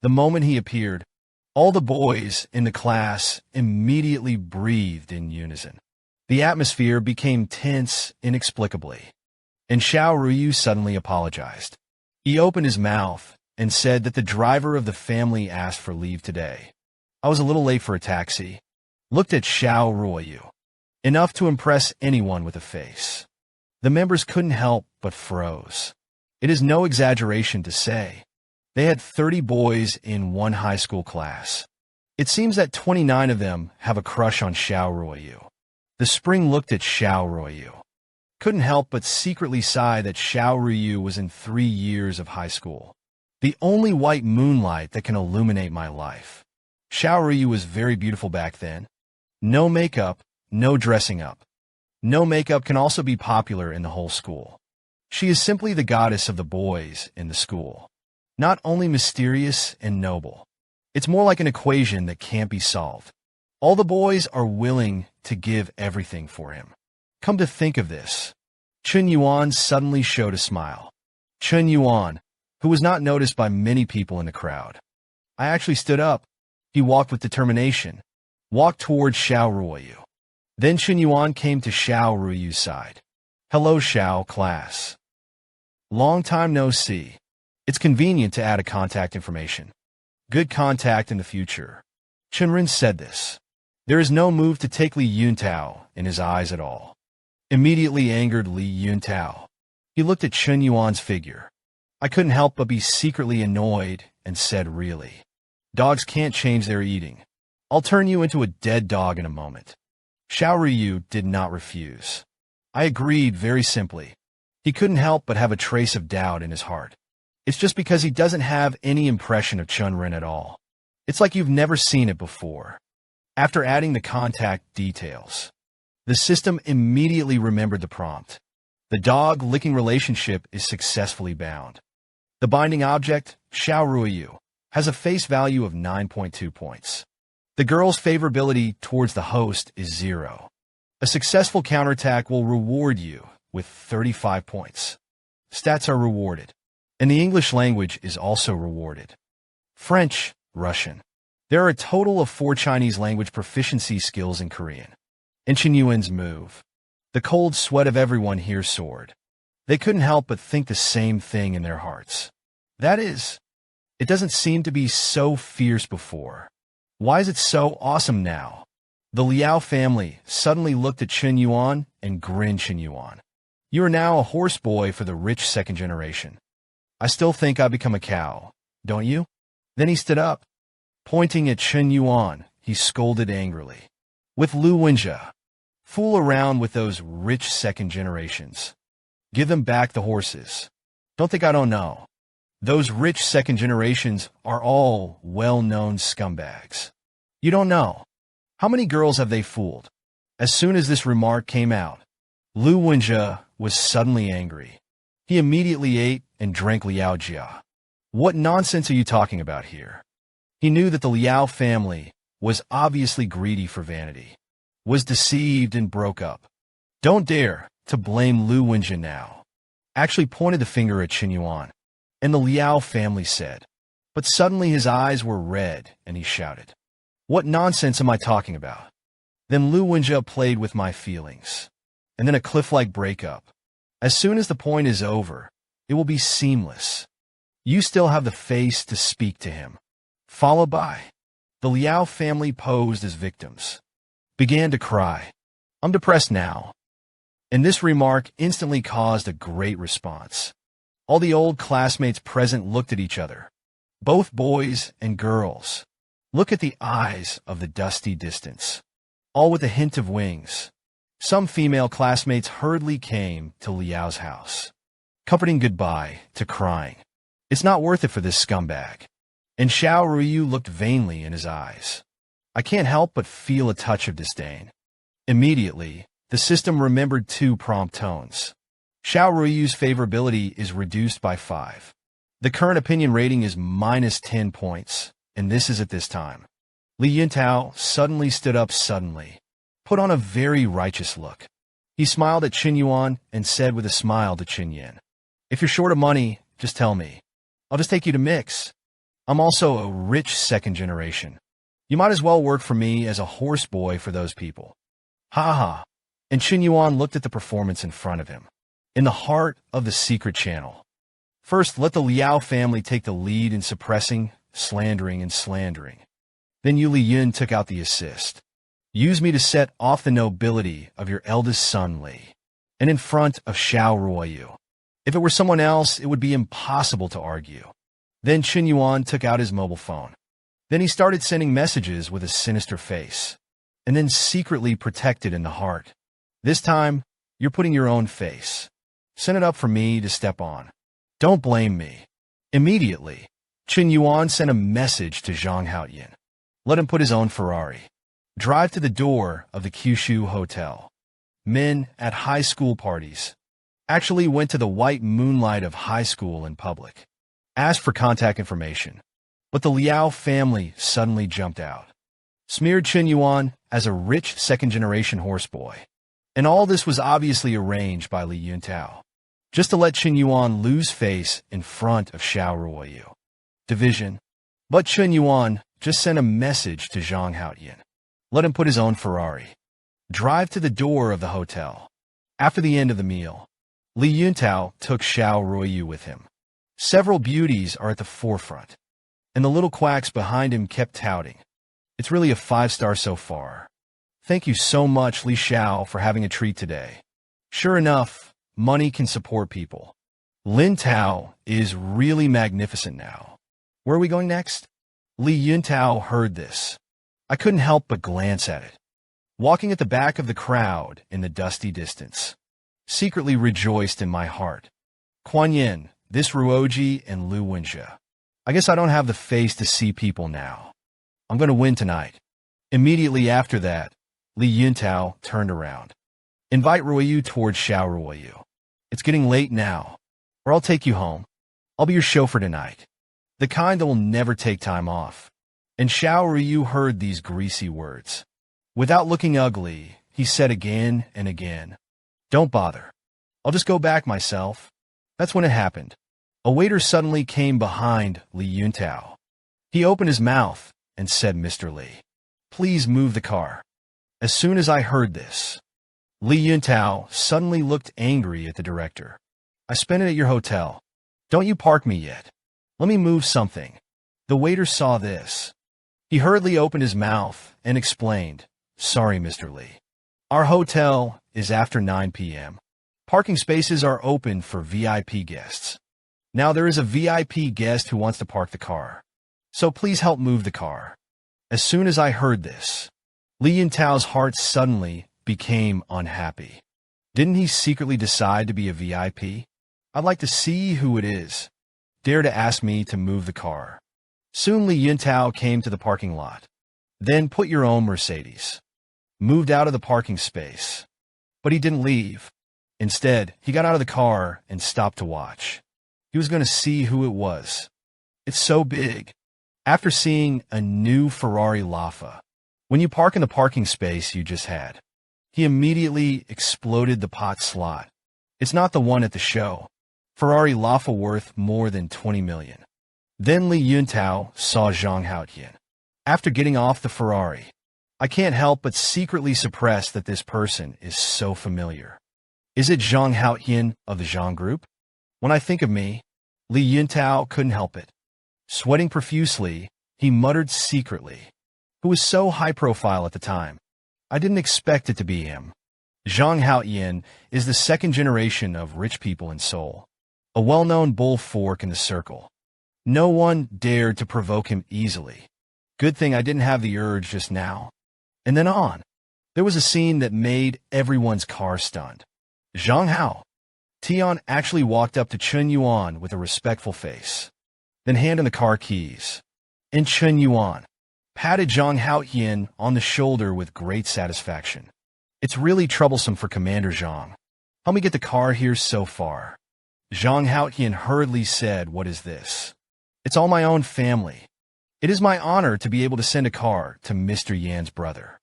The moment he appeared, all the boys in the class immediately breathed in unison. The atmosphere became tense inexplicably, and Xiao Ruyu suddenly apologized. He opened his mouth and said that the driver of the family asked for leave today. I was a little late for a taxi. Looked at Xiao Ruyu. Enough to impress anyone with a face. The members couldn't help but froze. It is no exaggeration to say they had 30 boys in one high school class. It seems that 29 of them have a crush on Xiao Ruyu. The spring looked at Xiao Ruyu. Couldn't help but secretly sigh that Xiao Ruyu was in 3 years of high school. The only white moonlight that can illuminate my life. Xiao Ruyu was very beautiful back then. No makeup, no dressing up. No makeup can also be popular in the whole school. She is simply the goddess of the boys in the school. Not only mysterious and noble. It's more like an equation that can't be solved. All the boys are willing to give everything for him. Come to think of this, Chen Yuan suddenly showed a smile. Chen Yuan, who was not noticed by many people in the crowd. I actually stood up. He walked with determination. Walked towards Xiao Ruyu. Then Chen Yuan came to Xiao Ruyu's side. Hello, Xiao class. Long time no see. It's convenient to add a contact information. Good contact in the future. Chenren said this. There is no move to take Li Yuntao in his eyes at all. Immediately angered Li Yuntao. He looked at Chen Yuan's figure. I couldn't help but be secretly annoyed and said, really? Dogs can't change their eating. I'll turn you into a dead dog in a moment. Xiao Ruyu did not refuse. I agreed very simply. He couldn't help but have a trace of doubt in his heart. It's just because he doesn't have any impression of Chunren at all. It's like you've never seen it before. After adding the contact details, the system immediately remembered the prompt. The dog-licking relationship is successfully bound. The binding object, Xiao Ruyu, has a face value of 9.2 points. The girl's favorability towards the host is 0. A successful counterattack will reward you with 35 points. Stats are rewarded, and the English language is also rewarded. French, Russian. There are a total of 4 Chinese language proficiency skills in Korean. And Chen Yuan's move. The cold sweat of everyone here soared. They couldn't help but think the same thing in their hearts. That is, it doesn't seem to be so fierce before. Why is it so awesome now? The Liao family suddenly looked at Chen Yuan and grinned. Chen Yuan. You are now a horse boy for the rich second generation. I still think I become a cow, don't you? Then he stood up. Pointing at Chen Yuan, he scolded angrily. With Lu Wenjia, fool around with those rich second generations. Give them back the horses. Don't think I don't know. Those rich second generations are all well-known scumbags. You don't know. How many girls have they fooled? As soon as this remark came out, Lu Wenjia was suddenly angry. He immediately ate and drank Liao Jia. What nonsense are you talking about here? He knew that the Liao family was obviously greedy for vanity, was deceived and broke up. Don't dare to blame Lu Wenjia now. Actually pointed the finger at Chen Yuan, and the Liao family said. But suddenly his eyes were red and he shouted, what nonsense am I talking about? Then Lu Wenjia played with my feelings. And then a cliff-like breakup. As soon as the point is over, it will be seamless. You still have the face to speak to him. Followed by, the Liao family posed as victims. Began to cry. I'm depressed now. And this remark instantly caused a great response. All the old classmates present looked at each other. Both boys and girls. Look at the eyes of the dusty distance. All with a hint of wings. Some female classmates hurriedly came to Liao's house. Comforting goodbye to crying. It's not worth it for this scumbag. And Xiao Ruyu looked vainly in his eyes. I can't help but feel a touch of disdain. Immediately, the system remembered 2 prompt tones. Xiao Ruyu's favorability is reduced by 5. The current opinion rating is minus 10 points, and this is at this time. Li Yuntao suddenly stood up put on a very righteous look. He smiled at Chen Yuan and said with a smile to Chen Yin, if you're short of money, just tell me. I'll just take you to mix. I'm also a rich second generation. You might as well work for me as a horseboy for those people. Ha ha. And Chen Yuan looked at the performance in front of him. In the heart of the secret channel. First, let the Liao family take the lead in suppressing, slandering, and slandering. Then Li Yun took out the assist. Use me to set off the nobility of your eldest son, Li. And in front of Xiao Ruoyu. If it were someone else, it would be impossible to argue. Then Chen Yuan took out his mobile phone. Then he started sending messages with a sinister face. And then secretly protected in the heart. This time, you're putting your own face. Send it up for me to step on. Don't blame me. Immediately, Chen Yuan sent a message to Zhang Haoyin. Let him put his own Ferrari. Drive to the door of the Kyushu Hotel. Men at high school parties. Actually went to the white moonlight of high school in public. Asked for contact information. But the Liao family suddenly jumped out. Smeared Chen Yuan as a rich second-generation horseboy. And all this was obviously arranged by Li Yuntao. Just to let Chen Yuan lose face in front of Xiao Ruoyu. Division. But Chen Yuan just sent a message to Zhang Haoyin. Let him put his own Ferrari. Drive to the door of the hotel. After the end of the meal, Li Yuntao took Xiao Ruoyu with him. Several beauties are at the forefront. And the little quacks behind him kept touting. It's really a 5-star so far. Thank you so much, Li Xiao, for having a treat today. Sure enough, money can support people. Lin Tao is really magnificent now. Where are we going next? Li Yuntao heard this. I couldn't help but glance at it. Walking at the back of the crowd in the dusty distance. Secretly rejoiced in my heart. Kuan Yin, this Ruoji, and Lu Wenjie. I guess I don't have the face to see people now. I'm going to win tonight. Immediately after that, Li Yuntao turned around. Invite Ruoyu towards Xiao Ruoyu. It's getting late now, or I'll take you home. I'll be your chauffeur tonight. The kind that will never take time off. And Xiao Ruoyu heard these greasy words. Without looking ugly, he said again and again, "Don't bother. I'll just go back myself." That's when it happened. A waiter suddenly came behind Li Yuntao. He opened his mouth and said, "Mr. Li, please move the car." As soon as I heard this, Li Yuntao suddenly looked angry at the director. "I spent it at your hotel. Don't you park me yet. Let me move something." The waiter saw this. He hurriedly opened his mouth and explained, "Sorry, Mr. Li. Our hotel is after 9 p.m. Parking spaces are open for VIP guests. Now there is a VIP guest who wants to park the car. So please help move the car." As soon as I heard this, Li Yuntao's heart suddenly became unhappy. Didn't he secretly decide to be a VIP? I'd like to see who it is. Dare to ask me to move the car. Soon Li Yuntao came to the parking lot. Then put your own Mercedes. Moved out of the parking space. But he didn't leave. Instead, he got out of the car and stopped to watch. He was going to see who it was. It's so big. After seeing a new Ferrari Laffa, when you park in the parking space you just had, he immediately exploded the pot slot. It's not the one at the show. Ferrari Laffa worth more than 20 million. Then Li Yuntao saw Zhang Haoyin. After getting off the Ferrari, I can't help but secretly suppress that this person is so familiar. Is it Zhang Haoyin of the Zhang Group? When I think of me, Li Yuntao couldn't help it. Sweating profusely, he muttered secretly, who was so high profile at the time. I didn't expect it to be him. Zhang Haoyin is the second generation of rich people in Seoul, a well-known bull fork in the circle. No one dared to provoke him easily. Good thing I didn't have the urge just now. And then on. There was a scene that made everyone's car stunned. Zhang Hao. Tian actually walked up to Chen Yuan with a respectful face, then handed the car keys. And Chen Yuan patted Zhang Haoyin on the shoulder with great satisfaction. It's really troublesome for Commander Zhang. Help me get the car here so far. Zhang Haoyin hurriedly said, "What is this?" "It's all my own family. It is my honor to be able to send a car to Mr. Yan's brother."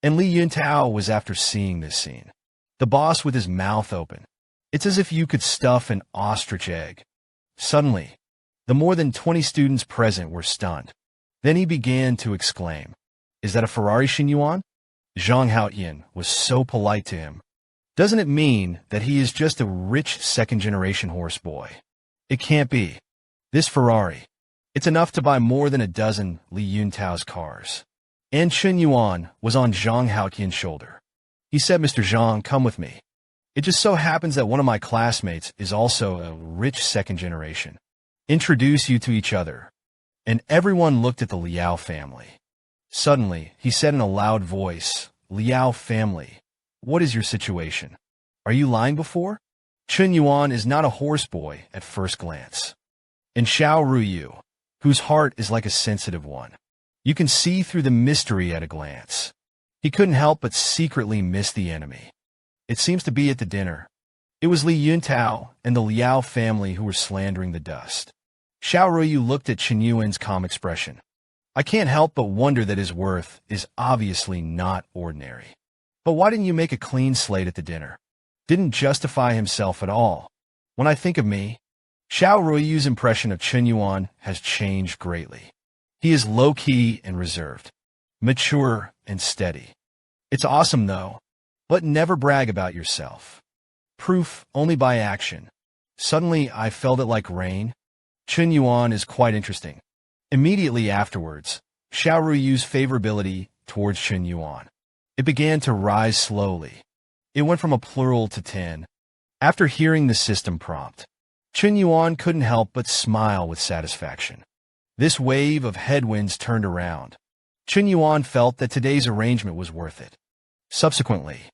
And Li Yuntao was after seeing this scene. The boss with his mouth open. It's as if you could stuff an ostrich egg. Suddenly, The more than 20 students present were stunned. Then he began to exclaim, "Is that a Ferrari, Chen Yuan?" Zhang Haoyan was so polite to him. "Doesn't it mean that he is just a rich second-generation horseboy? It can't be. This Ferrari, it's enough to buy more than a dozen Li Yuntao's cars." And Chen Yuan was on Zhang Haoyan's shoulder. He said, "Mr. Zhang, come with me. It just so happens that one of my classmates is also a rich second generation. Introduce you to each other." And everyone looked at the Liao family. Suddenly, he said in a loud voice, "Liao family, what is your situation? Are you lying before? Chen Yuan is not a horseboy at first glance. And Xiao Ruyu, whose heart is like a sensitive one, you can see through the mystery at a glance. He couldn't help but secretly miss the enemy. It seems to be at the dinner. It was Li Yuntao and the Liao family who were slandering the dust." Xiao Ruyu looked at Chen Yuan's calm expression. "I can't help but wonder that his worth is obviously not ordinary. But why didn't you make a clean slate at the dinner? Didn't justify himself at all. When I think of me," Xiao Ruyu's impression of Chen Yuan has changed greatly. He is low-key and reserved, mature and steady. It's awesome, though, but never brag about yourself. Proof only by action. Suddenly, I felt it like rain. Chen Yuan is quite interesting." Immediately afterwards, Xiao Ruyu's favorability towards Chen Yuan. It began to rise slowly. It went from a plural to 10. After hearing the system prompt, Chen Yuan couldn't help but smile with satisfaction. This wave of headwinds turned around. Chen Yuan felt that today's arrangement was worth it. Subsequently,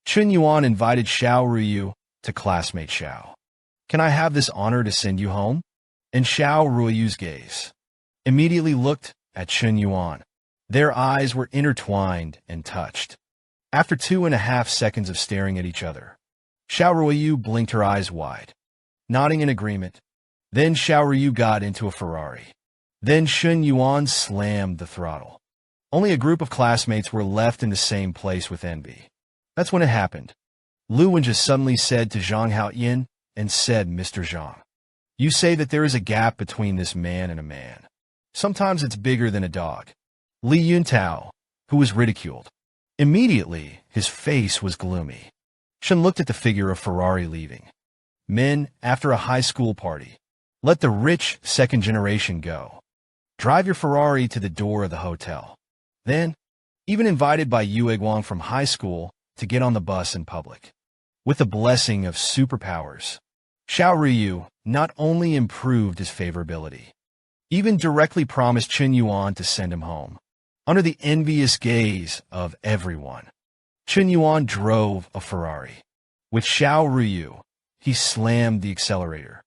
Chen Yuan invited Xiao Ruyu to classmate Xiao. "Can I have this honor to send you home?" And Xiao Ruyu's gaze immediately looked at Chen Yuan. Their eyes were intertwined and touched. After 2.5 seconds of staring at each other, Xiao Ruyu blinked her eyes wide, nodding in agreement. Then Xiao Ruyu got into a Ferrari. Then Chen Yuan slammed the throttle. Only a group of classmates were left in the same place with envy. That's when it happened. Lu Wen just suddenly said to Zhang Haoyan and said, "Mr. Zhang, you say that there is a gap between this man and a man. Sometimes it's bigger than a dog." Li Yuntao, who was ridiculed. Immediately, his face was gloomy. Chen looked at the figure of Ferrari leaving. Men, after a high school party, let the rich second generation go. Drive your Ferrari to the door of the hotel. Then, even invited by Yu Guang from high school to get on the bus in public. With the blessing of superpowers, Xiao Ruyu not only improved his favorability, even directly promised Chen Yuan to send him home. Under the envious gaze of everyone, Chen Yuan drove a Ferrari. With Xiao Ruyu, he slammed the accelerator.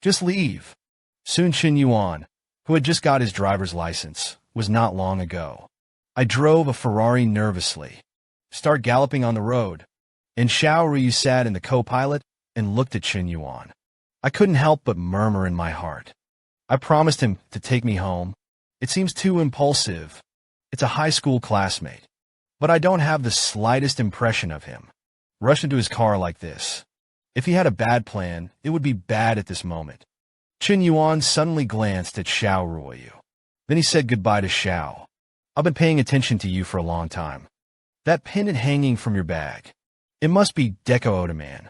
"Just leave." Soon Chen Yuan, who had just got his driver's license, was not long ago. "I drove a Ferrari nervously. Start galloping on the road." And Xiao Ruyu sat in the co-pilot and looked at Chen Yuan. "I couldn't help but murmur in my heart. I promised him to take me home. It seems too impulsive. It's a high school classmate. But I don't have the slightest impression of him. Rush into his car like this. If he had a bad plan, it would be bad at this moment." Chen Yuan suddenly glanced at Xiao Ruyu. Then he said goodbye to Xiao. "I've been paying attention to you for a long time. That pendant hanging from your bag. It must be Deco Otoman."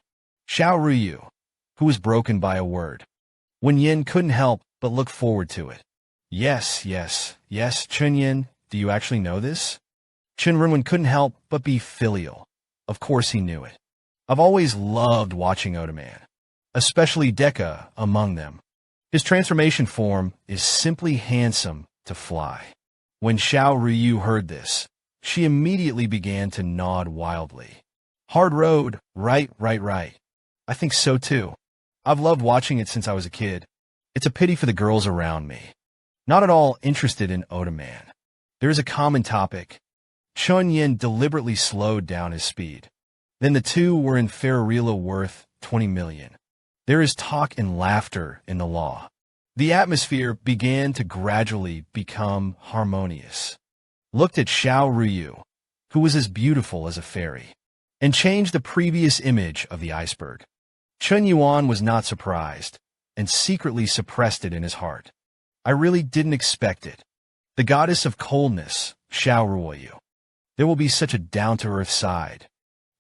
Xiao Ruyu, who was broken by a word. Wen Yin couldn't help but look forward to it. Yes, Chen Yin, do you actually know this?" Chen Renwen couldn't help but be filial. Of course he knew it. "I've always loved watching Otoman, especially Deca among them. His transformation form is simply handsome to fly." When Xiao Ruyu heard this, she immediately began to nod wildly. "Hard road, right. I think so too. I've loved watching it since I was a kid. It's a pity for the girls around me. Not at all interested in Otoman. There is a common topic." Chun Yin deliberately slowed down his speed. Then the two were in Ferrarilla worth 20 million. There is talk and laughter in the law. The atmosphere began to gradually become harmonious. Looked at Xiao Ruyu, who was as beautiful as a fairy, and changed the previous image of the iceberg. Chen Yuan was not surprised. and secretly suppressed it in his heart. I really didn't expect it. The goddess of coldness, Xiao Ruoyu. There will be such a down-to-earth side.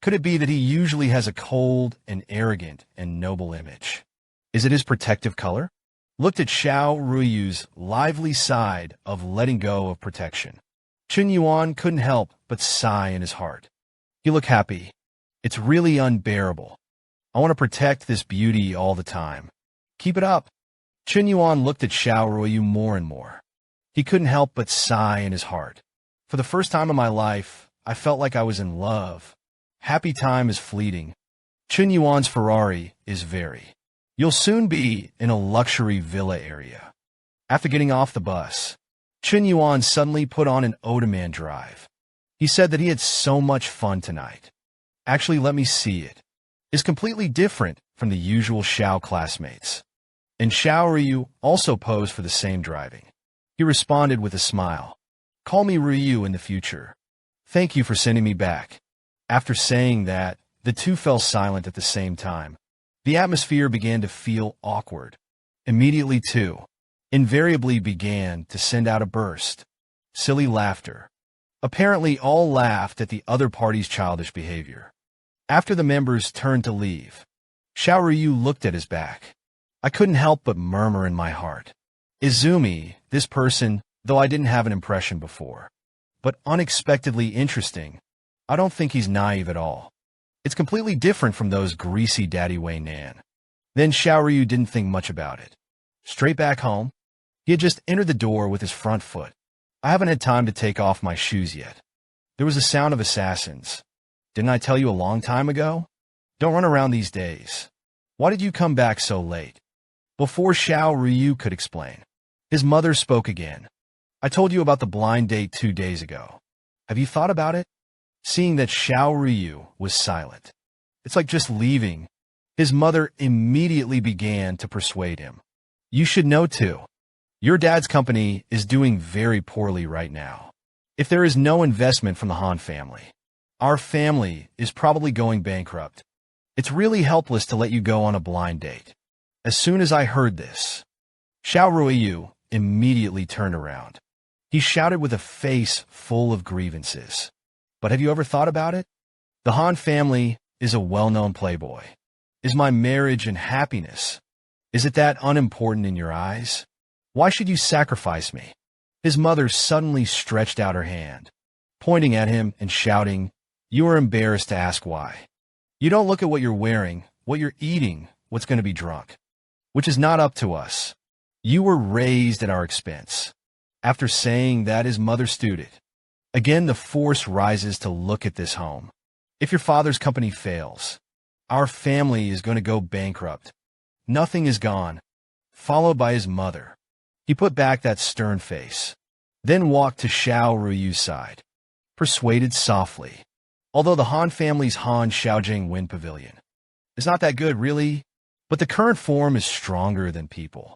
Could it be that he usually has a cold and arrogant and noble image? Is it his protective color? Looked at Xiao Ruoyu's lively side of letting go of protection. Chen Yuan couldn't help but sigh in his heart. You look happy. It's really unbearable. I want to protect this beauty all the time. Keep it up. Chen Yuan looked at Xiao Ruoyu more and more. He couldn't help but sigh in his heart. For the first time in my life, I felt like I was in love. Happy time is fleeting. Chen Yuan's Ferrari is very. You'll soon be in a luxury villa area. After getting off the bus, Chen Yuan suddenly put on an Odaman drive. He said that he had so much fun tonight. Actually, let me see it. Is completely different from the usual Xiao classmates. And Xiao Ryu also posed for the same driving. He responded with a smile. Call me Ryu in the future. Thank you for sending me back. After saying that, the two fell silent at the same time. The atmosphere began to feel awkward. Immediately, two invariably began to send out a burst. Silly laughter. Apparently, all laughed at the other party's childish behavior. After the members turned to leave, Xiao Ryu looked at his back. I couldn't help but murmur in my heart. Izumi, this person, though I didn't have an impression before, but unexpectedly interesting. I don't think he's naive at all. It's completely different from those greasy Daddy Wei Nan. Then Xiao Ryu didn't think much about it. Straight back home, he had just entered the door with his front foot. I haven't had time to take off my shoes yet. There was a sound of assassins. Didn't I tell you a long time ago? Don't run around these days. Why did you come back so late? Before Xiao Ryu could explain, his mother spoke again. I told you about the blind date 2 days ago. Have you thought about it? Seeing that Xiao Ryu was silent. It's like just leaving. His mother immediately began to persuade him. You should know too. Your dad's company is doing very poorly right now. If there is no investment from the Han family, our family is probably going bankrupt. It's really helpless to let you go on a blind date. As soon as I heard this, Xiao Ruoyu immediately turned around. He shouted with a face full of grievances. But have you ever thought about it? The Han family is a well-known playboy. Is my marriage and happiness, is it that unimportant in your eyes? Why should you sacrifice me? His mother suddenly stretched out her hand, pointing at him and shouting, You are embarrassed to ask why. You don't look at what you're wearing, what you're eating, what's going to be drunk, which is not up to us. You were raised at our expense. After saying that, his mother stood it. Again, the force rises to look at this home. If your father's company fails, our family is going to go bankrupt. Nothing is gone. Followed by his mother. He put back that stern face, then walked to Xiao Ruyu's side, persuaded softly. Although the Han family's Han Xiaojing Wind Pavilion is not that good, really, but the current form is stronger than people.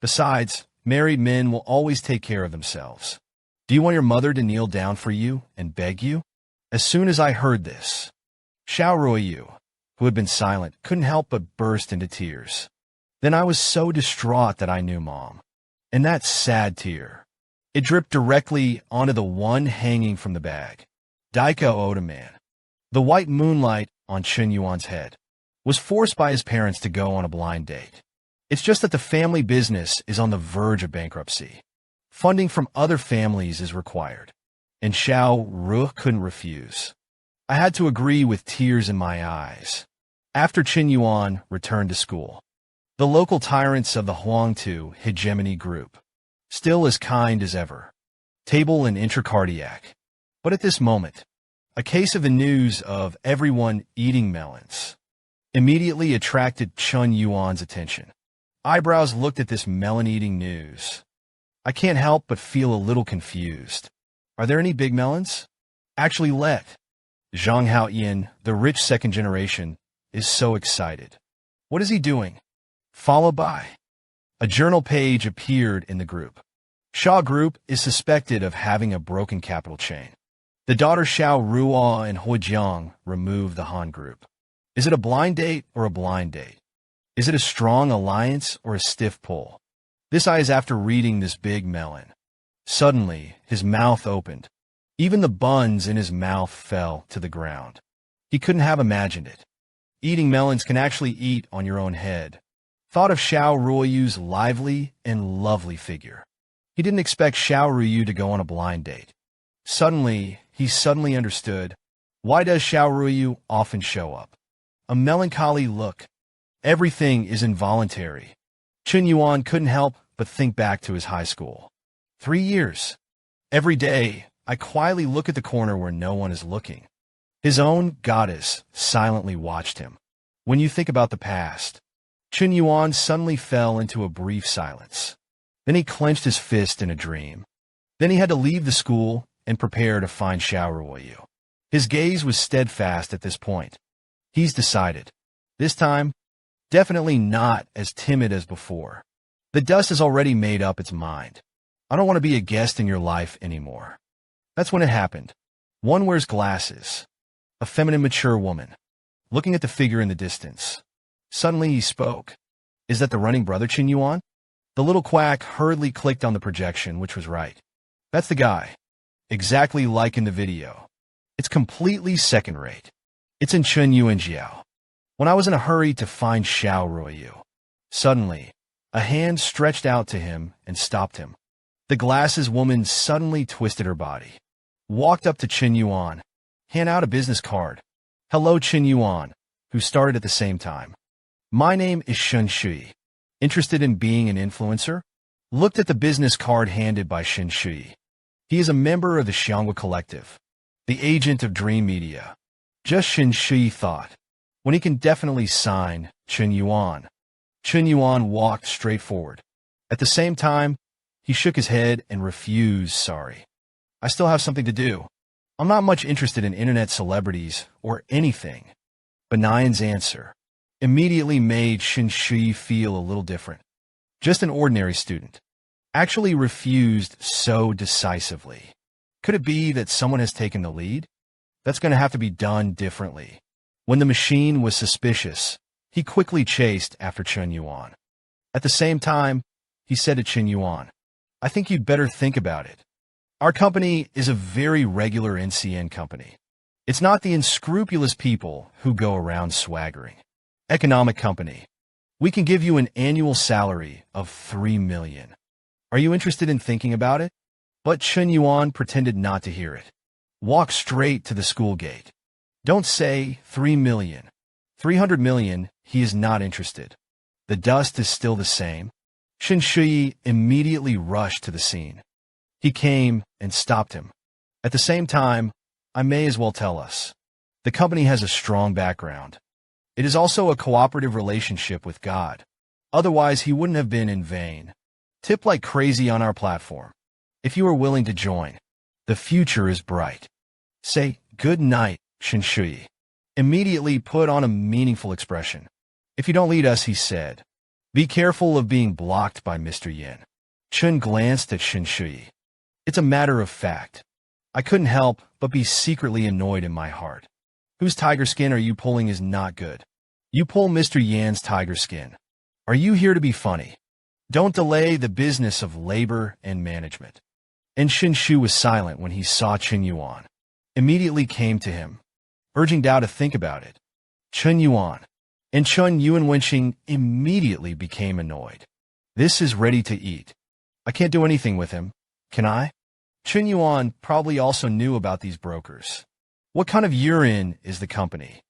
Besides, married men will always take care of themselves. Do you want your mother to kneel down for you and beg you? As soon as I heard this, Xiao Ruoyu, who had been silent, couldn't help but burst into tears. Then I was so distraught that I knew Mom. And that sad tear, it dripped directly onto the one hanging from the bag. Daiko Odaman. The white moonlight on Chen Yuan's head was forced by his parents to go on a blind date. It's just that the family business is on the verge of bankruptcy. Funding from other families is required, and Xiao Ru couldn't refuse. I had to agree with tears in my eyes. After Chen Yuan returned to school, the local tyrants of the Huangtu hegemony group, still as kind as ever, table and intracardiac. But at this moment, a case of the news of everyone eating melons immediately attracted Chen Yuan's attention. Eyebrows looked at this melon-eating news. I can't help but feel a little confused. Are there any big melons? Actually, Zhang Haoyin, the rich second generation, is so excited. What is he doing? Followed by. A journal page appeared in the group. Shaw Group is suspected of having a broken capital chain. The daughter Xiao Ruo and Huijiang removed the Han Group. Is it a blind date or a blind date? Is it a strong alliance or a stiff pull? This eye is after reading this big melon. Suddenly, his mouth opened. Even the buns in his mouth fell to the ground. He couldn't have imagined it. Eating melons can actually eat on your own head. Thought of Xiao Ruoyu's lively and lovely figure. He didn't expect Xiao Ruoyu to go on a blind date. He suddenly understood. Why does Xiao Ruoyu often show up? A melancholy look. Everything is involuntary. Chen Yuan couldn't help but think back to his high school. 3 years. Every day, I quietly look at the corner where no one is looking. His own goddess silently watched him. When you think about the past, Chen Yuan suddenly fell into a brief silence. Then he clenched his fist in a dream. Then he had to leave the school and prepare to find Xiao Ruoyu. His gaze was steadfast at this point. He's decided. This time, definitely not as timid as before. The dust has already made up its mind. I don't want to be a guest in your life anymore. That's when it happened. One wears glasses. A feminine, mature woman. Looking at the figure in the distance. Suddenly he spoke. Is that the running brother, Chen Yuan? The little quack hurriedly clicked on the projection, which was right. That's the guy. Exactly like in the video. It's completely second-rate. It's in Chen Yuan Jiao. When I was in a hurry to find Xiao Ruoyu. Suddenly, a hand stretched out to him and stopped him. The glasses woman suddenly twisted her body. Walked up to Chen Yuan. Hand out a business card. Hello, Chen Yuan, who started at the same time. My name is Shen Shui. Interested in being an influencer? Looked at the business card handed by Shen Shui. He is a member of the Xiangwa Collective, the agent of Dream Media. Just Shen Shui thought. When he can definitely sign Chen Yuan. Chen Yuan walked straight forward. At the same time, he shook his head and refused sorry. I still have something to do. I'm not much interested in internet celebrities or anything. Benigne's answer immediately made Shen Shui feel a little different. Just an ordinary student. Actually refused so decisively. Could it be that someone has taken the lead? That's going to have to be done differently. When the machine was suspicious, he quickly chased after Chen Yuan. At the same time, he said to Chen Yuan, I think you'd better think about it. Our company is a very regular NCN company. It's not the unscrupulous people who go around swaggering. Economic company. We can give you an annual salary of 3 million. Are you interested in thinking about it? But Chen Yuan pretended not to hear it. Walk straight to the school gate. Don't say 3 million. 300 million, he is not interested. The dust is still the same. Shen Shui immediately rushed to the scene. He came and stopped him. At the same time, I may as well tell us. The company has a strong background. It is also a cooperative relationship with God. Otherwise, he wouldn't have been in vain. Tip like crazy on our platform. If you are willing to join, the future is bright. Say good night, Shen Shui. Immediately put on a meaningful expression. If you don't lead us, he said. Be careful of being blocked by Mr. Yin. Chen glanced at Shen Shui. It's a matter of fact. I couldn't help but be secretly annoyed in my heart. Whose tiger skin are you pulling is not good. You pull Mr. Yan's tiger skin. Are you here to be funny? Don't delay the business of labor and management. And Shen Shui was silent when he saw Chen Yuan. Immediately came to him, urging Dao to think about it. Chen Yuan and Chen Yuan Wenxing immediately became annoyed. This is ready to eat. I can't do anything with him, can I? Chen Yuan probably also knew about these brokers. What kind of urine is the company?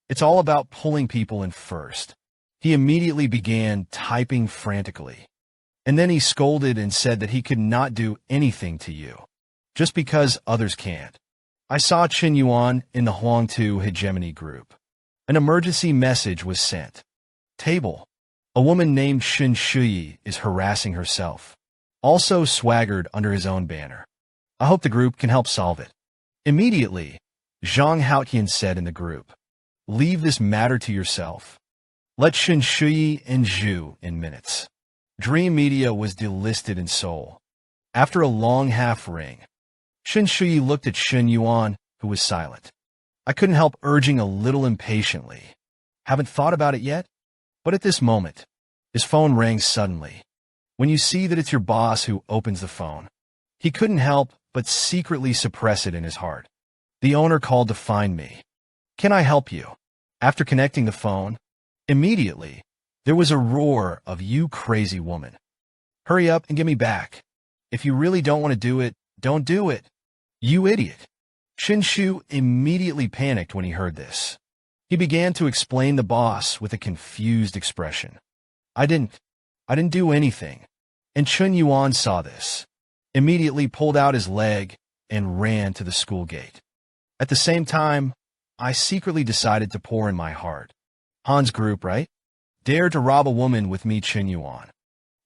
It's all about pulling people in first. He immediately began typing frantically. And then he scolded and said that he could not do anything to you, just because others can't. I saw Chen Yuan in the Huangtu hegemony group. An emergency message was sent. Table. A woman named Shen Shui is harassing herself. Also swaggered under his own banner. I hope the group can help solve it. Immediately, Zhang Haotian said in the group, leave this matter to yourself. Let Shen Shui and Zhu in minutes. Dream Media was delisted in Seoul. After a long half ring, Shen Shui looked at Shen Yuan, who was silent. I couldn't help urging a little impatiently. Haven't thought about it yet? But at this moment, his phone rang suddenly. When you see that it's your boss who opens the phone, he couldn't help but secretly suppress it in his heart. The owner called to find me. Can I help you? After connecting the phone, immediately, there was a roar of, "You crazy woman. Hurry up and get me back. If you really don't want to do it, don't do it. You idiot." Chen Shu immediately panicked when he heard this. He began to explain the boss with a confused expression. I didn't do anything." And Chen Yuan saw this, immediately pulled out his leg and ran to the school gate. At the same time, I secretly decided to pour in my heart. Han's group, right? Dare to rob a woman with me, Chen Yuan.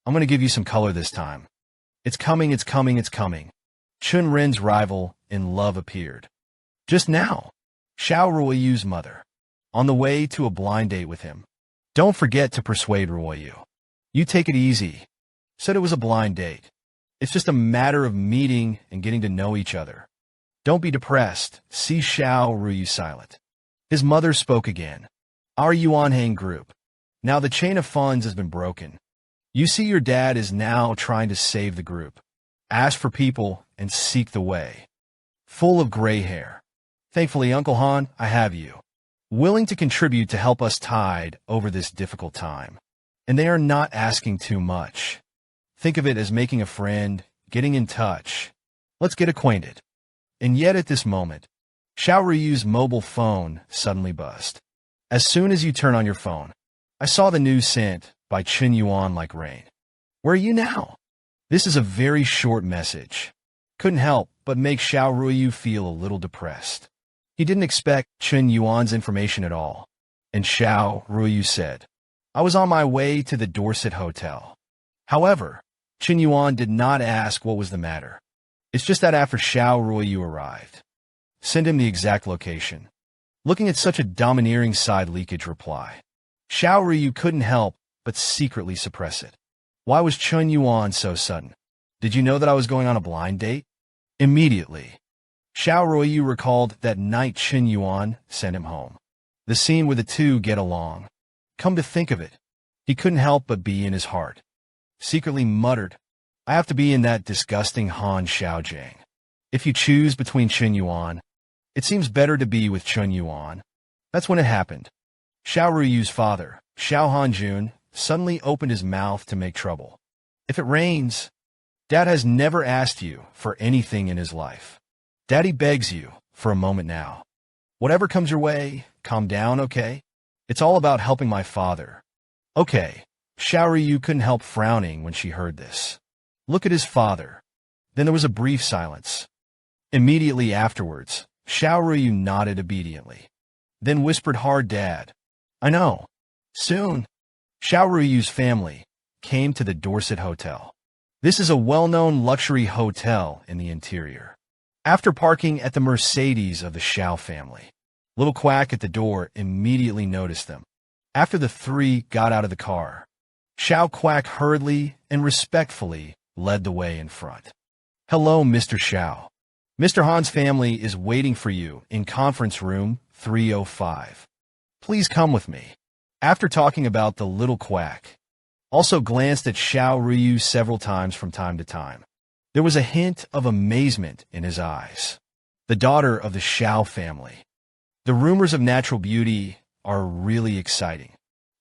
I'm going to give you some color this time. It's coming, it's coming, it's coming. Chun Ren's rival in love appeared. Just now, Xiao Ruoyu's mother, on the way to a blind date with him. Don't forget to persuade Ruoyu. You take it easy. Said it was a blind date. It's just a matter of meeting and getting to know each other. Don't be depressed. See Xiao Ruoyu silent. His mother spoke again. Our Yuanhang group. Now the chain of funds has been broken. You see your dad is now trying to save the group. Ask for people and seek the way. Full of gray hair. Thankfully, Uncle Han, I have you. Willing to contribute to help us tide over this difficult time. And they are not asking too much. Think of it as making a friend, getting in touch. Let's get acquainted. And yet at this moment, Xiao Ruoyu's mobile phone suddenly buzzed. As soon as you turn on your phone, I saw the news sent by Chen Yuan like rain. Where are you now? This is a very short message. Couldn't help but make Xiao Ruoyu feel a little depressed. He didn't expect Chen Yuan's information at all. And Xiao Ruoyu said, I was on my way to the Dorset Hotel. However, Chen Yuan did not ask what was the matter. It's just that after Xiao Ruoyu arrived, send him the exact location. Looking at such a domineering side leakage reply, Xiao Ruoyu couldn't help but secretly suppress it. Why was Chen Yuan so sudden? Did you know that I was going on a blind date? Immediately, Xiao Ruoyu recalled that night Chen Yuan sent him home. The scene where the two get along. Come to think of it, he couldn't help but be in his heart. Secretly muttered, I have to be in that disgusting Han Xiaojiang. If you choose between Chen Yuan, it seems better to be with Chen Yuan. That's when it happened. Xiao Ruoyu's father, Xiao Hanjun, suddenly opened his mouth to make trouble. If it rains, Dad has never asked you for anything in his life. Daddy begs you for a moment now. Whatever comes your way, calm down, okay? It's all about helping my father. Okay, Xiao Ruoyu couldn't help frowning when she heard this. Look at his father. Then there was a brief silence. Immediately afterwards, Xiao Ruoyu nodded obediently. Then whispered hard, Dad. I know. Soon. Xiao Ruoyu's family came to the Dorset Hotel. This is a well-known luxury hotel in the interior. After parking at the Mercedes of the Xiao family, Little Quack at the door immediately noticed them. After the three got out of the car, Xiao Quack hurriedly and respectfully led the way in front. Hello, Mr. Xiao. Mr. Han's family is waiting for you in conference room 305. Please come with me. After talking about the Little Quack, also glanced at Xiao Ruoyu several times from time to time. There was a hint of amazement in his eyes. The daughter of the Xiao family. The rumors of natural beauty are really exciting,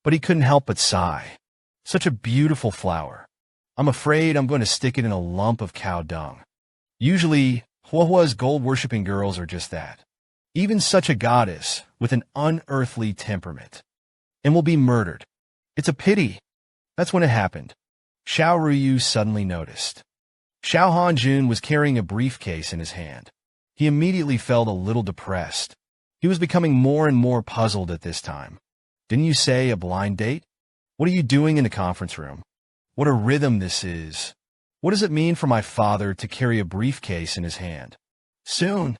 but he couldn't help but sigh. Such a beautiful flower. I'm afraid I'm going to stick it in a lump of cow dung. Usually, Huahua's gold-worshipping girls are just that. Even such a goddess with an unearthly temperament. And will be murdered. It's a pity. That's when it happened. Xiao Ruoyu suddenly noticed. Xiao Hanjun was carrying a briefcase in his hand. He immediately felt a little depressed. He was becoming more and more puzzled at this time. Didn't you say a blind date? What are you doing in the conference room? What a rhythm this is. What does it mean for my father to carry a briefcase in his hand? Soon,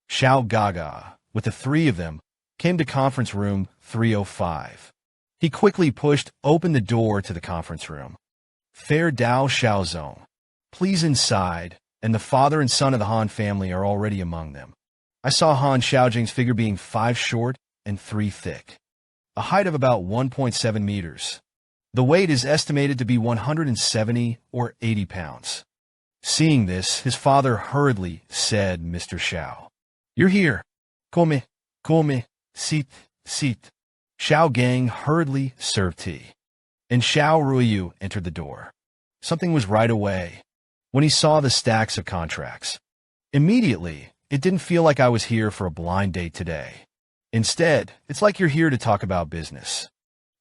Xiao Gaga, with the three of them, came to conference room 305. He quickly pushed open the door to the conference room. Fair Dao Xiaozong, please inside, and the father and son of the Han family are already among them. I saw Han Xiaojing's figure being 5 short and 3 thick. a height of about 1.7 meters. The weight is estimated to be 170 or 80 pounds. Seeing this, his father hurriedly said, "Mr. Xiao, you're here. Come, sit, sit." Xiao Gang hurriedly served tea, and Xiao Ruiyu entered the door. Something was right away when he saw the stacks of contracts. Immediately, it didn't feel like I was here for a blind date today. Instead, it's like you're here to talk about business.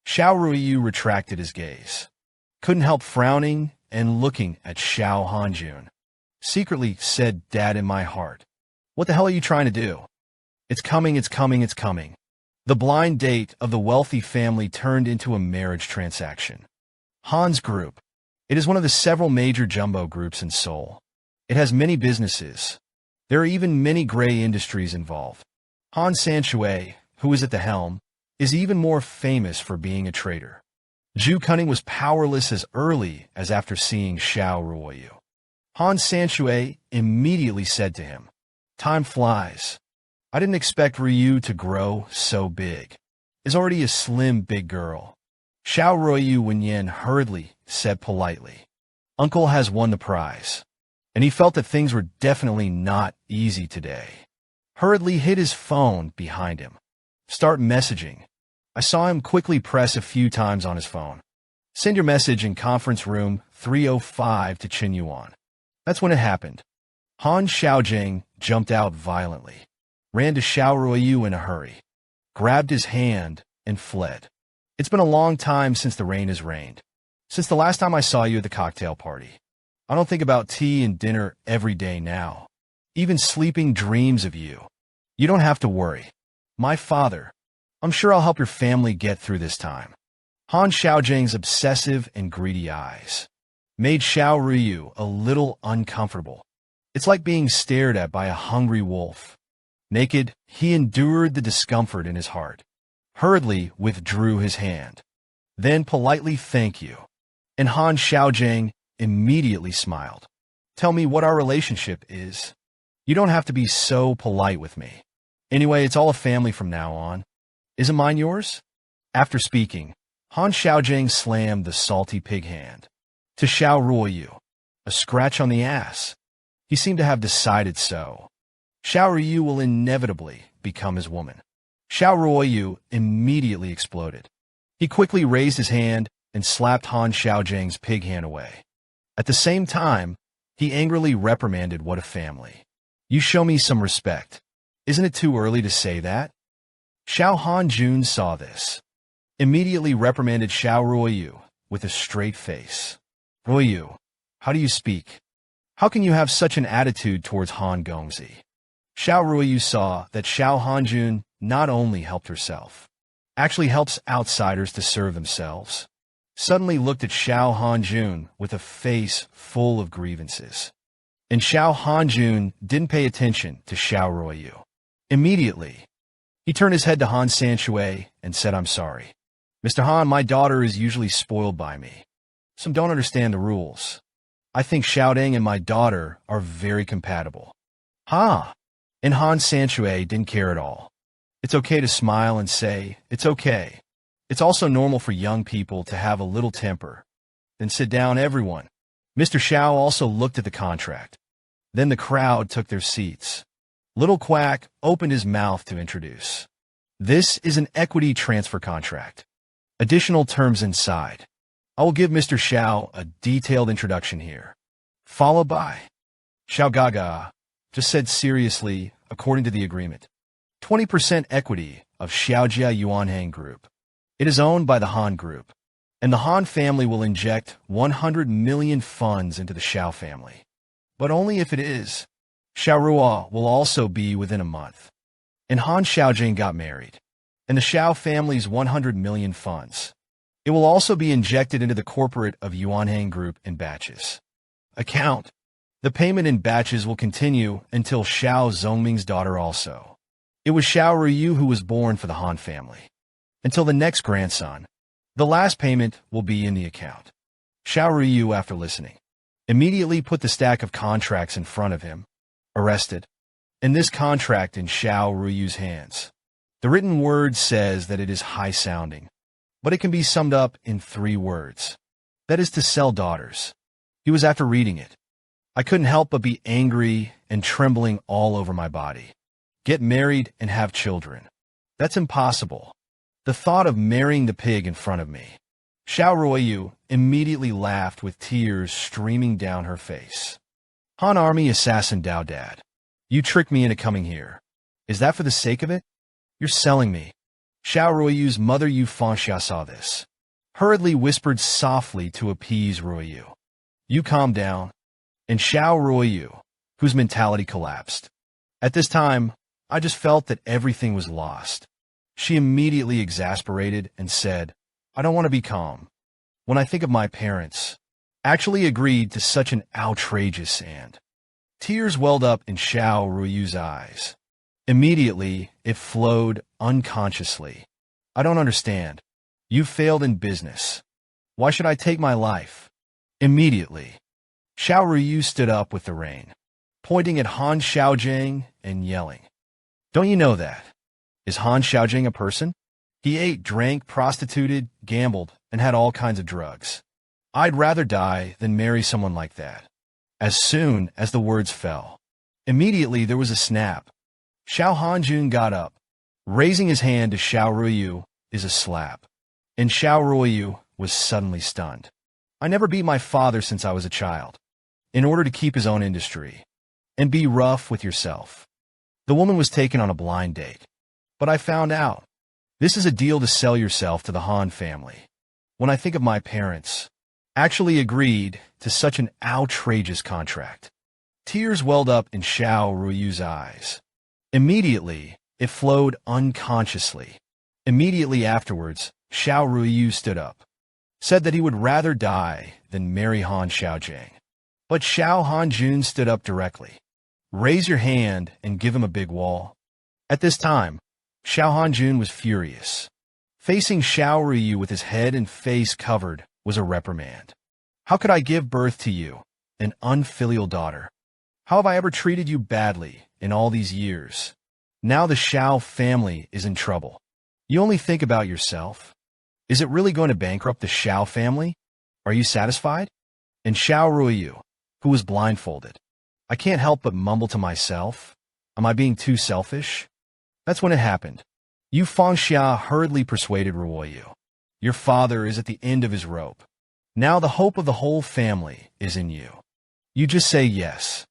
Xiao Ruiyu retracted his gaze, couldn't help frowning and looking at Xiao Hanjun. Secretly said, "Dad, in my heart, what the hell are you trying to do?" It's coming, it's coming, it's coming. The blind date of the wealthy family turned into a marriage transaction. Han's Group. It is one of the several major jumbo groups in Seoul. It has many businesses. There are even many gray industries involved. Han Sanshui, who is at the helm, is even more famous for being a traitor. Zhu Cunning was powerless as early as after seeing Xiao Ruoyu. Han Sanshui immediately said to him, "Time flies. I didn't expect Ryu to grow so big. Is already a slim big girl." Xiao Ruoyu Wenyan hurriedly said politely, "Uncle has won the prize." And he felt that things were definitely not easy today. Hurriedly hid his phone behind him. Start messaging. I saw him quickly press a few times on his phone. Send your message in conference room 305 to Chen Yuan. That's when it happened. Han Xiaojing jumped out violently, ran to Xiao Ruoyu in a hurry, grabbed his hand, and fled. It's been a long time since the rain has rained. Since the last time I saw you at the cocktail party. I don't think about tea and dinner every day now. Even sleeping dreams of you. You don't have to worry. My father. I'm sure I'll help your family get through this time. Han Xiaojing's obsessive and greedy eyes made Xiao Ruyu a little uncomfortable. It's like being stared at by a hungry wolf. Naked, he endured the discomfort in his heart, hurriedly withdrew his hand. Then politely thank you. And Han Xiaojing immediately smiled. Tell me what our relationship is. You don't have to be so polite with me. Anyway, it's all a family from now on. Isn't mine yours? After speaking, Han Xiaojing slammed the salty pig hand to Xiao Ruoyu, a scratch on the ass. He seemed to have decided so. Xiao Ruoyu will inevitably become his woman. Xiao Ruoyu immediately exploded. He quickly raised his hand and slapped Han Xiaojing's pig hand away. At the same time, he angrily reprimanded what a family. You show me some respect. Isn't it too early to say that? Xiao Hanjun saw this. Immediately reprimanded Xiao Ruoyu with a straight face. Ruoyu, how do you speak? How can you have such an attitude towards Han Gongzi? Xiao Ruoyu saw that Xiao Hanjun not only helped herself, actually helps outsiders to serve themselves. Suddenly looked at Xiao Hanjun with a face full of grievances. And Xiao Hanjun didn't pay attention to Xiao Ruoyu. Immediately, he turned his head to Han Sanshui and said, "I'm sorry. Mr. Han, my daughter is usually spoiled by me. Some don't understand the rules. I think Xiaoding and my daughter are very compatible." Ha! And Han Sanshui didn't care at all. It's okay to smile and say, "It's okay. It's also normal for young people to have a little temper." Then sit down, everyone. Mr. Xiao also looked at the contract. Then the crowd took their seats. Little Quack opened his mouth to introduce. This is an equity transfer contract. Additional terms inside. I will give Mr. Xiao a detailed introduction here. Followed by Xiao Gaga just said seriously, according to the agreement, 20% equity of Xiaojia Yuanhang Group. It is owned by the Han Group, and the Han family will inject 100 million funds into the Xiao family. But only if it is. Xiao Ruo will also be within a month. And Han Xiaojing got married, and the Xiao family's 100 million funds. It will also be injected into the corporate of Yuanhang Group in batches. Account. The payment in batches will continue until Xiao Zongming's daughter also. It was Xiao Ruyu who was born for the Han family. Until the next grandson. The last payment will be in the account. Xiao Ruyu, after listening, immediately put the stack of contracts in front of him, arrested, and this contract in Xiao Ruyu's hands. The written word says that it is high-sounding, but it can be summed up in 3 words. That is to sell daughters. He was after reading it. I couldn't help but be angry and trembling all over my body. Get married and have children. That's impossible. The thought of marrying the pig in front of me. Xiao Ruoyu immediately laughed with tears streaming down her face. Han Army assassin Dao Dad. You tricked me into coming here. Is that for the sake of it? You're selling me. Xiao Ruoyu's mother Yu Fangxia saw this. Hurriedly whispered softly to appease Ruoyu. You calm down. And Xiao Ruoyu, whose mentality collapsed. At this time, I just felt that everything was lost. She immediately exasperated and said, I don't want to be calm. When I think of my parents, actually agreed to such an outrageous and tears welled up in Xiao Ruoyu's eyes. Immediately, it flowed unconsciously. I don't understand. You failed in business. Why should I take my life? Immediately, Xiao Ruoyu stood up with the rein, pointing at Han Xiaojing and yelling. Don't you know that? Is Han Xiaojing a person? He ate, drank, prostituted, gambled, and had all kinds of drugs. I'd rather die than marry someone like that. As soon as the words fell, immediately there was a snap. Xiao Hanjun got up. Raising his hand to Xiao Ruoyu is a slap. And Xiao Ruoyu was suddenly stunned. I never beat my father since I was a child. In order to keep his own industry. And be rough with yourself. The woman was taken on a blind date. But I found out. This is a deal to sell yourself to the Han family. When I think of my parents, actually agreed to such an outrageous contract. Tears welled up in Xiao Ruoyu's eyes. Immediately, it flowed unconsciously. Immediately afterwards, Xiao Ruoyu stood up, said that he would rather die than marry Han Xiaojing. But Xiao Hanjun stood up directly. Raise your hand and give him a big wall. At this time, Xiao Hanjun was furious. Facing Xiao Ruoyu with his head and face covered was a reprimand. How could I give birth to you, an unfilial daughter? How have I ever treated you badly in all these years? Now the Xiao family is in trouble. You only think about yourself. Is it really going to bankrupt the Xiao family? Are you satisfied? And Xiao Ruoyu, who was blindfolded. I can't help but mumble to myself. Am I being too selfish? That's when it happened. Yu Fangxia hurriedly persuaded Ruoyu. Your father is at the end of his rope. Now the hope of the whole family is in you. You just say yes.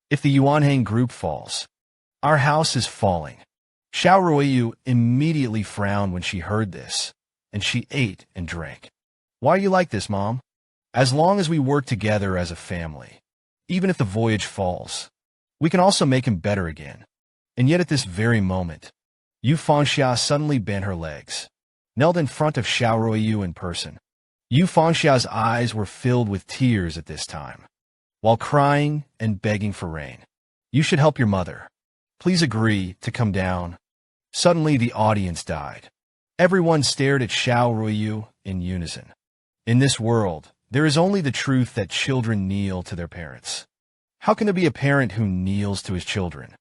If the Yuanhang group falls, our house is falling. Xiao Ruoyu immediately frowned when she heard this, and she ate and drank. Why are you like this, Mom? As long as we work together as a family, even if the voyage falls, we can also make him better again. And yet at this very moment, Yu Fangxia suddenly bent her legs, knelt in front of Xiao Ruoyu in person. Yu Fangxia's eyes were filled with tears at this time, while crying and begging for rain. You should help your mother. Please agree to come down. Suddenly the audience died. Everyone stared at Xiao Ruoyu in unison. In this world, there is only the truth that children kneel to their parents. How can there be a parent who kneels to his children?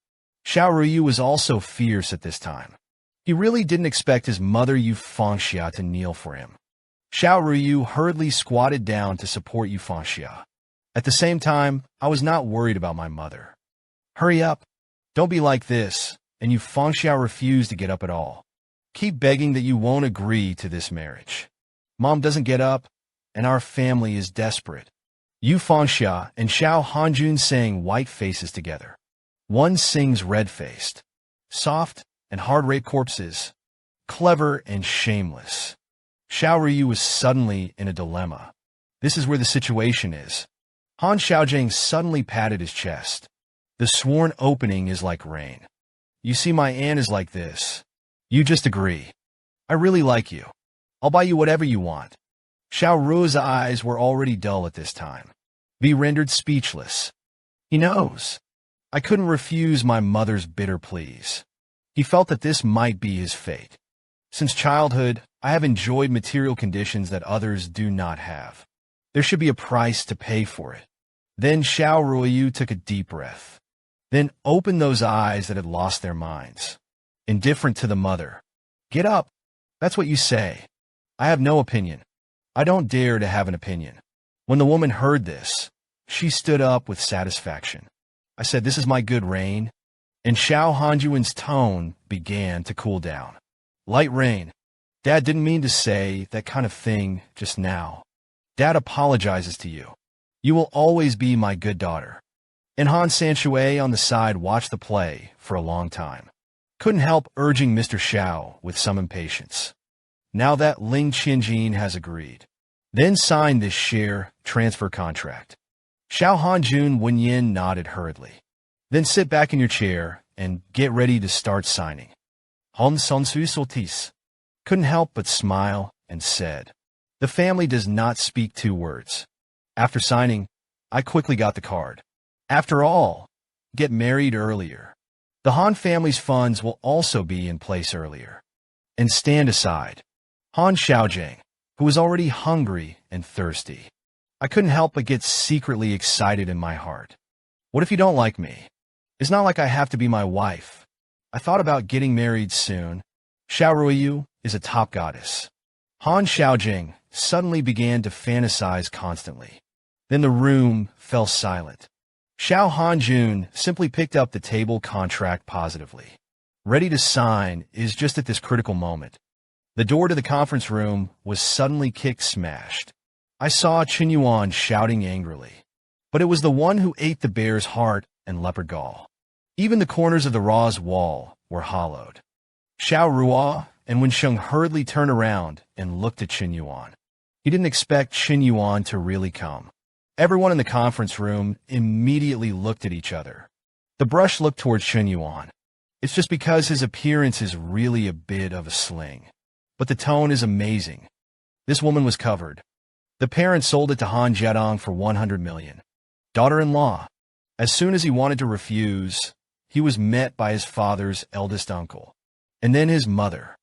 Xiao Ruoyu was also fierce at this time. He really didn't expect his mother Yu Fangxia to kneel for him. Xiao Ruoyu hurriedly squatted down to support Yu Fangxia. At the same time, I was not worried about my mother. Hurry up. Don't be like this. And Yu Fangxia refused to get up at all. Keep begging that you won't agree to this marriage. Mom doesn't get up, and our family is desperate. Yu Fangxia and Xiao Hanjun sang white faces together. One sings red-faced, soft and hard-rape corpses, clever and shameless. Xiao Ruoyu was suddenly in a dilemma. This is where the situation is. Han Xiaojing suddenly patted his chest. The sworn opening is like rain. You see, my aunt is like this. You just agree. I really like you. I'll buy you whatever you want. Xiao Ruo's eyes were already dull at this time. Be rendered speechless. He knows. I couldn't refuse my mother's bitter pleas. He felt that this might be his fate. Since childhood, I have enjoyed material conditions that others do not have. There should be a price to pay for it. Then Xiao Ruoyu took a deep breath. Then opened those eyes that had lost their minds. Indifferent to the mother, Get up. That's what you say. I have no opinion. I don't dare to have an opinion. When the woman heard this, she stood up with satisfaction. I said, this is my good rain. And Xiao Hanjuan's tone began to cool down. Light rain. Dad didn't mean to say that kind of thing just now. Dad apologizes to you. You will always be my good daughter. And Han Sanshue on the side watched the play for a long time. Couldn't help urging Mr. Xiao with some impatience. Now that Ling Qinjin has agreed, then sign this share transfer contract. Xiao Hanjun Wenyin nodded hurriedly. Then sit back in your chair and get ready to start signing. Han Sansu Sotis couldn't help but smile and said, the family does not speak two words. After signing, I quickly got the card. After all, get married earlier. The Han family's funds will also be in place earlier. And stand aside. Han Xiaojing, who was already hungry and thirsty. I couldn't help but get secretly excited in my heart. What if you don't like me? It's not like I have to be my wife. I thought about getting married soon. Xiao Ruiyu is a top goddess. Han Xiaojing suddenly began to fantasize constantly. Then the room fell silent. Xiao Hanjun simply picked up the table contract positively. Ready to sign is just at this critical moment. The door to the conference room was suddenly kicked smashed. I saw Chen Yuan shouting angrily. But it was the one who ate the bear's heart and leopard gall. Even the corners of the Ra's wall were hollowed. Xiao Rua and Wensheng hurriedly turned around and looked at Chen Yuan. He didn't expect Chen Yuan to really come. Everyone in the conference room immediately looked at each other. The brush looked towards Chen Yuan. It's just because his appearance is really a bit of a sling. But the tone is amazing. This woman was covered. The parents sold it to Han Jiadong for 100 million. Daughter-in-law. As soon as he wanted to refuse, he was met by his father's eldest uncle. And then his mother.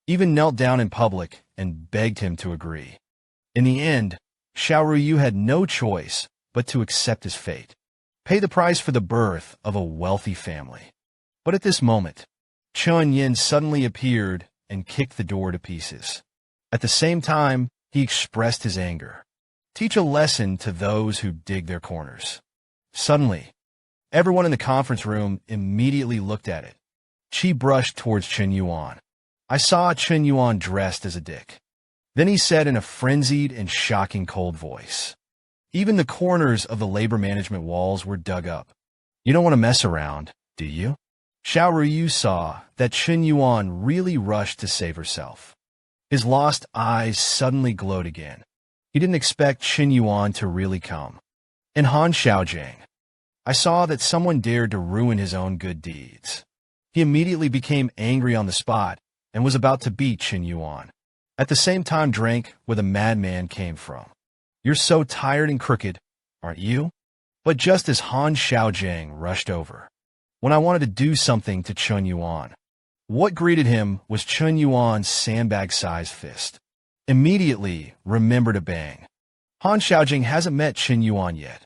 Even knelt down in public and begged him to agree. In the end, Xiao Ruyu had no choice but to accept his fate. Pay the price for the birth of a wealthy family. But at this moment, Chen Yin suddenly appeared and kicked the door to pieces. At the same time, he expressed his anger. Teach a lesson to those who dig their corners. Suddenly, everyone in the conference room immediately looked at it. Qi brushed towards Chen Yuan. I saw Chen Yuan dressed as a dick. Then he said in a frenzied and shocking cold voice. Even the corners of the labor management walls were dug up. You don't want to mess around, do you? Xiao Ruyu saw that Chen Yuan really rushed to save herself. His lost eyes suddenly glowed again. He didn't expect Chen Yuan to really come. And Han Xiaojing. I saw that someone dared to ruin his own good deeds. He immediately became angry on the spot and was about to beat Chen Yuan. At the same time drank where the madman came from. You're so tired and crooked, aren't you? But just as Han Xiaojing rushed over, when I wanted to do something to Chen Yuan, what greeted him was Chen Yuan's sandbag-sized fist. Immediately remembered a bang. Han Xiaojing hasn't met Chen Yuan yet.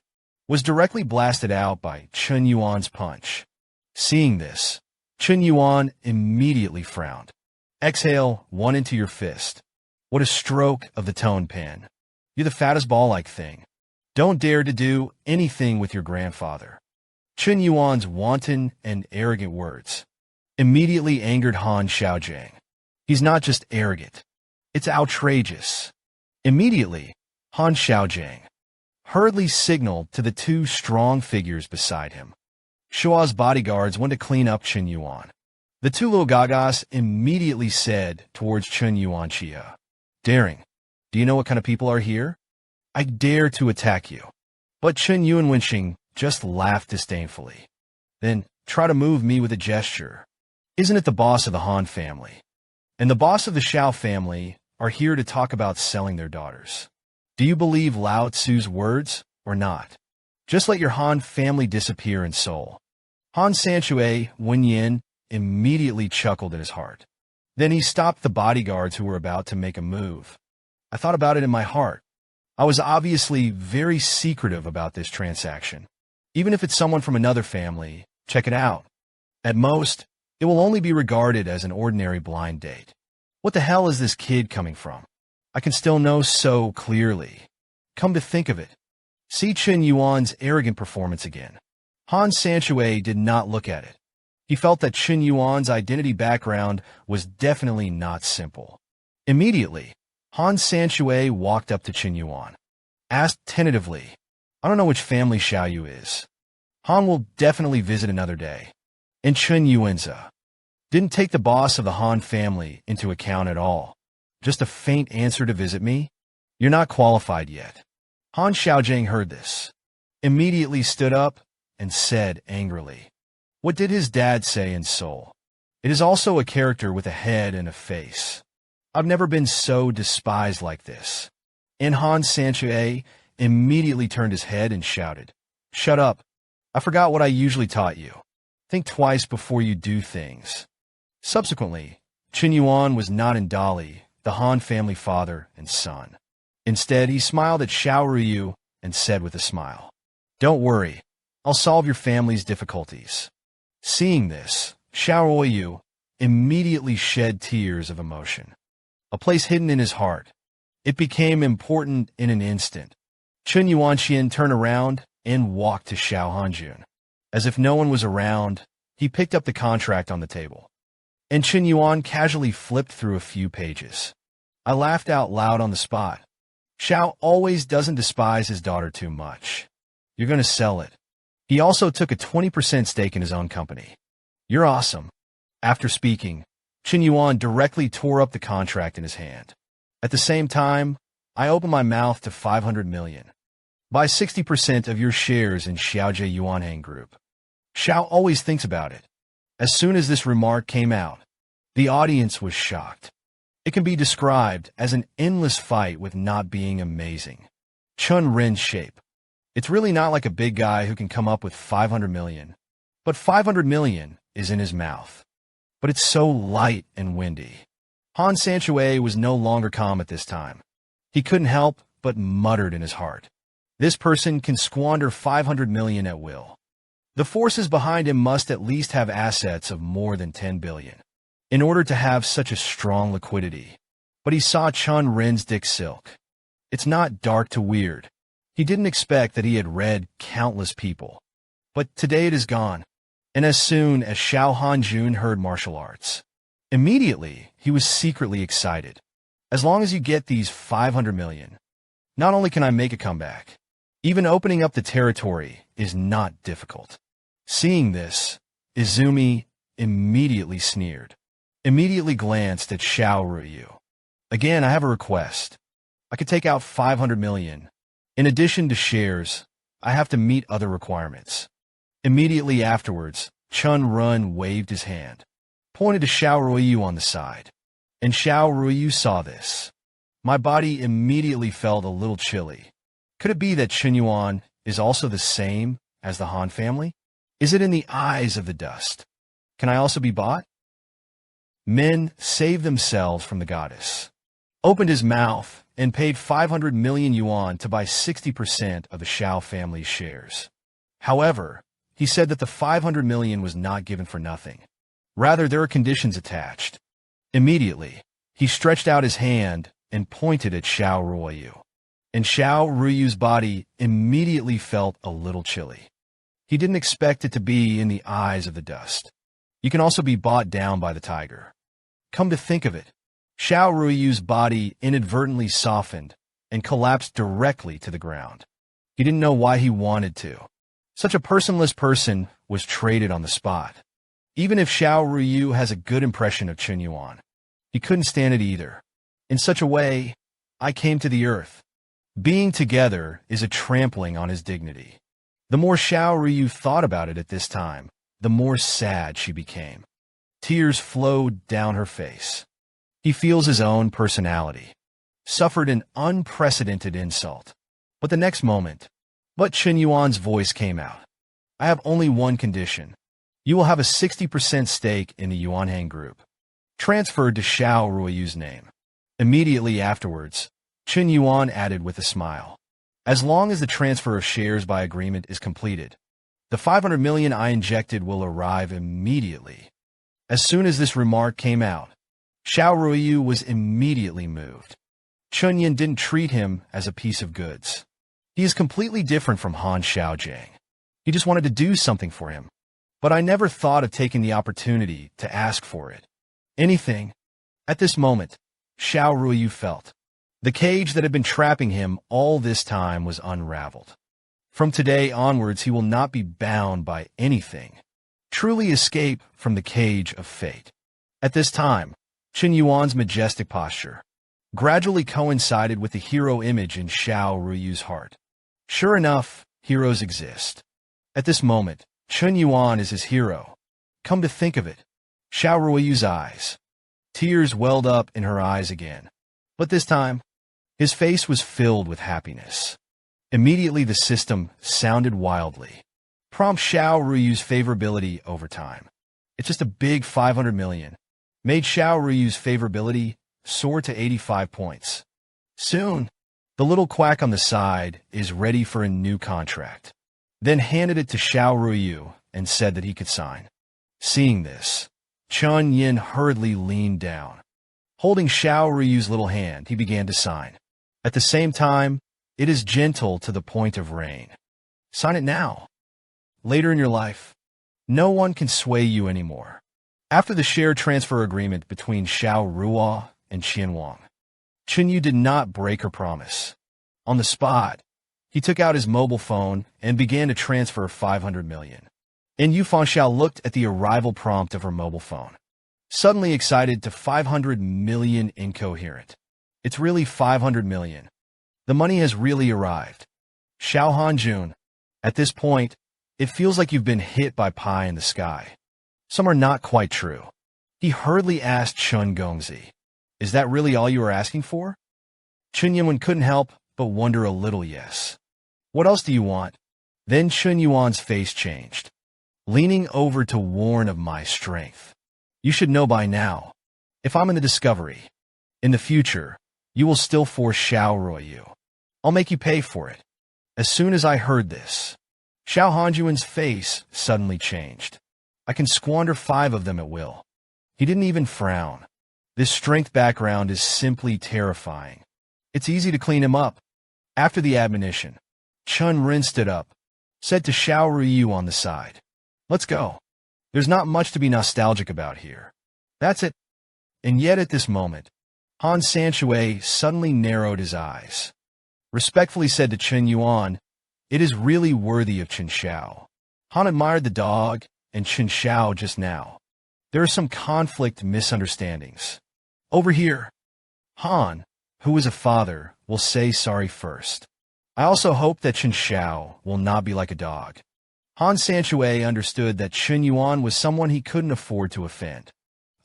Was directly blasted out by Chen Yuan's punch. Seeing this, Chen Yuan immediately frowned. Exhale one into your fist. What a stroke of the tone pen. You're the fattest ball-like thing. Don't dare to do anything with your grandfather. Chen Yuan's wanton and arrogant words immediately angered Han Xiaojing. He's not just arrogant. It's outrageous. Immediately, Han Xiaojing hurriedly signaled to the two strong figures beside him. Shua's bodyguards went to clean up Chen Yuan. The two little gagas immediately said towards Chen Yuan Chia, daring, do you know what kind of people are here? I dare to attack you. But Chen Yuan Wenxing just laughed disdainfully. Then try to move me with a gesture. Isn't it the boss of the Han family? And the boss of the Xiao family are here to talk about selling their daughters. Do you believe Lao Tzu's words or not? Just let your Han family disappear in Seoul. Han Sanshue Wenyin immediately chuckled in his heart. Then he stopped the bodyguards who were about to make a move. I thought about it in my heart. I was obviously very secretive about this transaction. Even if it's someone from another family, check it out. At most, it will only be regarded as an ordinary blind date. What the hell is this kid coming from? I can still know so clearly. Come to think of it. See Chen Yuan's arrogant performance again. Han Sanchue did not look at it. He felt that Chen Yuan's identity background was definitely not simple. Immediately, Han Sanchue walked up to Chen Yuan, asked tentatively, I don't know which family Xiaoyu is. Han will definitely visit another day. And Chen Yuanza didn't take the boss of the Han family into account at all. Just a faint answer to visit me? You're not qualified yet. Han Xiaojing heard this, immediately stood up, and said angrily, what did his dad say in Seoul? It is also a character with a head and a face. I've never been so despised like this. And Han Sanchue immediately turned his head and shouted, shut up. I forgot what I usually taught you. Think twice before you do things. Subsequently, Chen Yuan was not in Dali, the Han family father and son. Instead, he smiled at Xiao Ruyu and said with a smile, don't worry, I'll solve your family's difficulties. Seeing this, Xiao Ruyu immediately shed tears of emotion, a place hidden in his heart. It became important in an instant. Chen Yuanxian turned around and walked to Xiao Hanjun. As if no one was around, he picked up the contract on the table. And Chen Yuan casually flipped through a few pages. I laughed out loud on the spot. Xiao always doesn't despise his daughter too much. You're going to sell it. He also took a 20% stake in his own company. You're awesome. After speaking, Chen Yuan directly tore up the contract in his hand. At the same time, I opened my mouth to 500 million. Buy 60% of your shares in Xiaojie Yuanhang Group. Xiao always thinks about it. As soon as this remark came out, the audience was shocked. It can be described as an endless fight with not being amazing. Chun Ren's shape. It's really not like a big guy who can come up with 500 million. But 500 million is in his mouth. But it's so light and windy. Han Sanchue was no longer calm at this time. He couldn't help but muttered in his heart. This person can squander 500 million at will. The forces behind him must at least have assets of more than 10 billion in order to have such a strong liquidity. But he saw Chun Ren's dick silk. It's not dark to weird. He didn't expect that he had read countless people. But today it is gone. And as soon as Xiao Hanjun heard martial arts, immediately he was secretly excited. As long as you get these 500 million, not only can I make a comeback, even opening up the territory is not difficult. Seeing this, Izumi immediately sneered, immediately glanced at Xiao Ruyu. Again, I have a request. I could take out 500 million. In addition to shares, I have to meet other requirements. Immediately afterwards, Chun Run waved his hand, pointed to Xiao Ruyu on the side. And Xiao Ruyu saw this. My body immediately felt a little chilly. Could it be that Chen Yuan is also the same as the Han family? Is it in the eyes of the dust? Can I also be bought? Men saved themselves from the goddess, opened his mouth, and paid 500 million yuan to buy 60% of the Xiao family's shares. However, he said that the 500 million was not given for nothing. Rather, there are conditions attached. Immediately, he stretched out his hand and pointed at Xiao Ruyu. And Xiao Ruyu's body immediately felt a little chilly. He didn't expect it to be in the eyes of the dust. You can also be bought down by the tiger. Come to think of it, Xiao Ruyu's body inadvertently softened and collapsed directly to the ground. He didn't know why he wanted to. Such a personless person was traded on the spot. Even if Xiao Ruyu has a good impression of Chen Yuan, he couldn't stand it either. In such a way, I came to the earth. Being together is a trampling on his dignity. The more Xiao Ruyu thought about it at this time, the more sad she became. Tears flowed down her face. He feels his own personality. Suffered an unprecedented insult. But the next moment, Chen Yuan's voice came out. I have only one condition. You will have a 60% stake in the Yuanhang Group, transferred to Xiao Ruiyu's name. Immediately afterwards, Chen Yuan added with a smile. As long as the transfer of shares by agreement is completed, the 500 million I injected will arrive immediately. As soon as this remark came out, Xiao Ruiyu was immediately moved. Chen Yuan didn't treat him as a piece of goods. He is completely different from Han Xiaojiang. He just wanted to do something for him. But I never thought of taking the opportunity to ask for it. Anything. At this moment, Xiao Ruiyu felt. The cage that had been trapping him all this time was unraveled. From today onwards, he will not be bound by anything. Truly escape from the cage of fate. At this time, Chen Yuan's majestic posture gradually coincided with the hero image in Xiao Ruiyu's heart. Sure enough, heroes exist. At this moment, Chen Yuan is his hero. Come to think of it, Xiao Ruiyu's eyes. Tears welled up in her eyes again. But this time, his face was filled with happiness. Immediately the system sounded wildly. Prompt Xiao Ruiyu's favorability over time. It's just a big 500 million. Made Xiao Ruiyu's favorability soar to 85 points. Soon, the little quack on the side is ready for a new contract. Then handed it to Xiao Ruiyu and said that he could sign. Seeing this, Chen Yuan hurriedly leaned down. Holding Xiao Ruiyu's little hand, he began to sign. At the same time, it is gentle to the point of rain. Sign it now. Later in your life, no one can sway you anymore. After the share transfer agreement between Xiao Ruo and Qian Wang, Chen Yu did not break her promise. On the spot, he took out his mobile phone and began to transfer 500 million. And Yu Fanxiao looked at the arrival prompt of her mobile phone. Suddenly excited to 500 million incoherent. It's really 500 million. The money has really arrived. Xiao Hanjun. At this point, it feels like you've been hit by pie in the sky. Some are not quite true. He hurriedly asked Chen Gongzi, "Is that really all you are asking for?" Chen Yuan couldn't help but wonder a little. Yes. What else do you want? Then Chen Yuan's face changed, leaning over to warn of my strength. You should know by now, if I'm in the discovery, in the future, you will still force Xiao Ruiyu. I'll make you pay for it. As soon as I heard this, Xiao Hanjuan's face suddenly changed. I can squander 5 of them at will. He didn't even frown. This strength background is simply terrifying. It's easy to clean him up. After the admonition, Chen Rin stood up, said to Xiao Ruiyu on the side, "Let's go. There's not much to be nostalgic about here." That's it. And yet at this moment, Han Sanshui suddenly narrowed his eyes. Respectfully said to Chen Yuan, "It is really worthy of Chen Xiao." Han admired the dog and Chen Xiao just now. There are some conflict misunderstandings. Over here, Han, who is a father, will say sorry first. I also hope that Chen Xiao will not be like a dog. Han Sanshui understood that Chen Yuan was someone he couldn't afford to offend.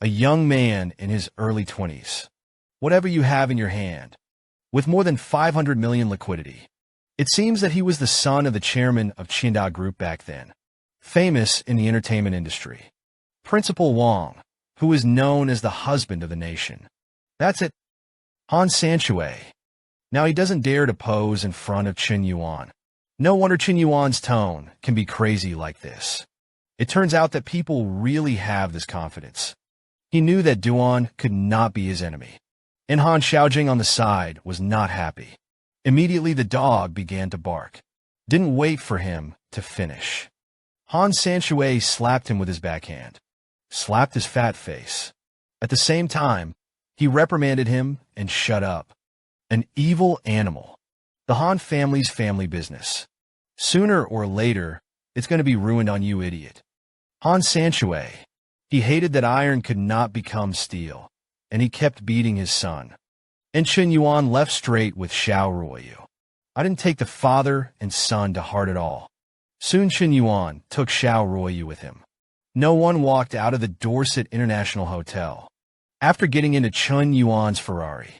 A young man in his early 20s. Whatever you have in your hand, with more than 500 million liquidity. It seems that he was the son of the chairman of Qinda Group back then, famous in the entertainment industry. Principal Wang, who is known as the husband of the nation. That's it. Han Sanshui. Now he doesn't dare to pose in front of Chen Yuan. No wonder Chen Yuan's tone can be crazy like this. It turns out that people really have this confidence. He knew that Duan could not be his enemy. And Han Xiaojing on the side was not happy. Immediately the dog began to bark. Didn't wait for him to finish. Han Sanshui slapped him with his backhand. Slapped his fat face. At the same time, he reprimanded him and shut up. An evil animal. The Han family's family business. Sooner or later, it's going to be ruined on you, idiot. Han Sanshui. He hated that iron could not become steel, and he kept beating his son. And Chen Yuan left straight with Xiao Ruiyu. I didn't take the father and son to heart at all. Soon Chen Yuan took Xiao Ruiyu with him. No one walked out of the Dorset International Hotel. After getting into Chen Yuan's Ferrari,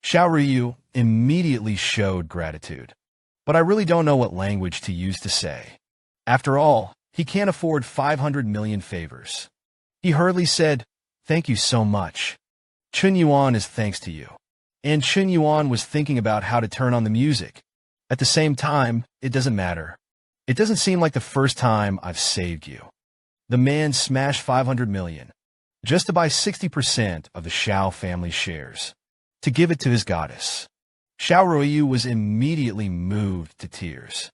Xiao Ruiyu immediately showed gratitude. But I really don't know what language to use to say. After all, he can't afford 500 million favors. He hurriedly said, "Thank you so much. Chen Yuan is thanks to you." And Chen Yuan was thinking about how to turn on the music. At the same time, it doesn't matter. It doesn't seem like the first time I've saved you. The man smashed 500 million. just to buy 60% of the Xiao family shares, to give it to his goddess. Xiao Ruoyu was immediately moved to tears.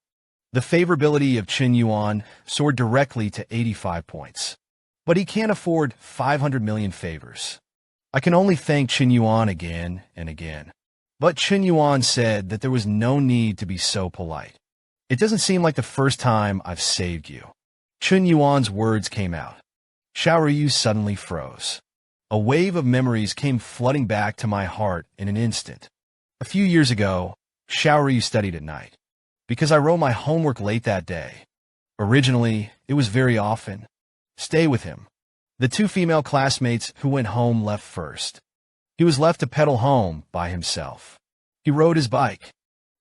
The favorability of Chen Yuan soared directly to 85 points. But he can't afford 500 million favors. I can only thank Chen Yuan again and again. But Chen Yuan said that there was no need to be so polite. It doesn't seem like the first time I've saved you. Chen Yuan's words came out. Xiao Ruoyu suddenly froze. A wave of memories came flooding back to my heart in an instant. A few years ago, Xiao Ruoyu studied at night. Because I wrote my homework late that day. Originally, it was very often. Stay with him. The two female classmates who went home left first. He was left to pedal home by himself. He rode his bike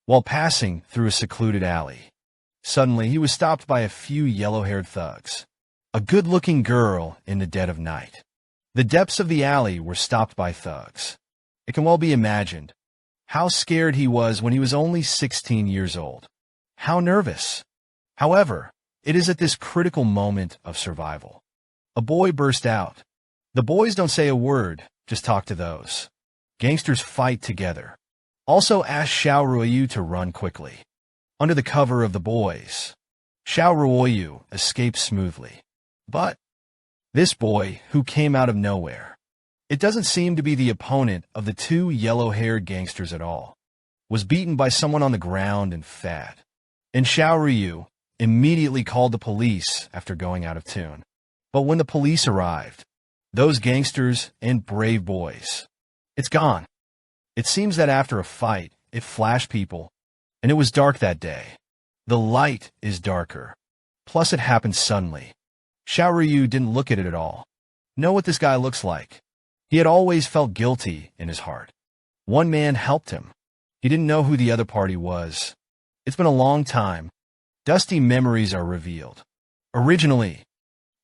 while passing through a secluded alley. Suddenly, he was stopped by a few yellow-haired thugs. A good-looking girl in the dead of night. The depths of the alley were stopped by thugs. It can well be imagined how scared he was when he was only 16 years old. How nervous. However, it is at this critical moment of survival. A boy burst out. The boys don't say a word, just talk to those. Gangsters fight together. Also ask Xiao Ruoyu to run quickly. Under the cover of the boys, Xiao Ruoyu escaped smoothly. But this boy, who came out of nowhere, it doesn't seem to be the opponent of the two yellow-haired gangsters at all, was beaten by someone on the ground and fat. And Xiao Ruoyu immediately called the police after going out of tune. But when the police arrived, those gangsters and brave boys, it's gone. It seems that after a fight, it flashed people, and it was dark that day. The light is darker. Plus it happened suddenly. Xiao Ruoyu didn't look at it at all. Know what this guy looks like. He had always felt guilty in his heart. One man helped him. He didn't know who the other party was. It's been a long time. Dusty memories are revealed. Originally,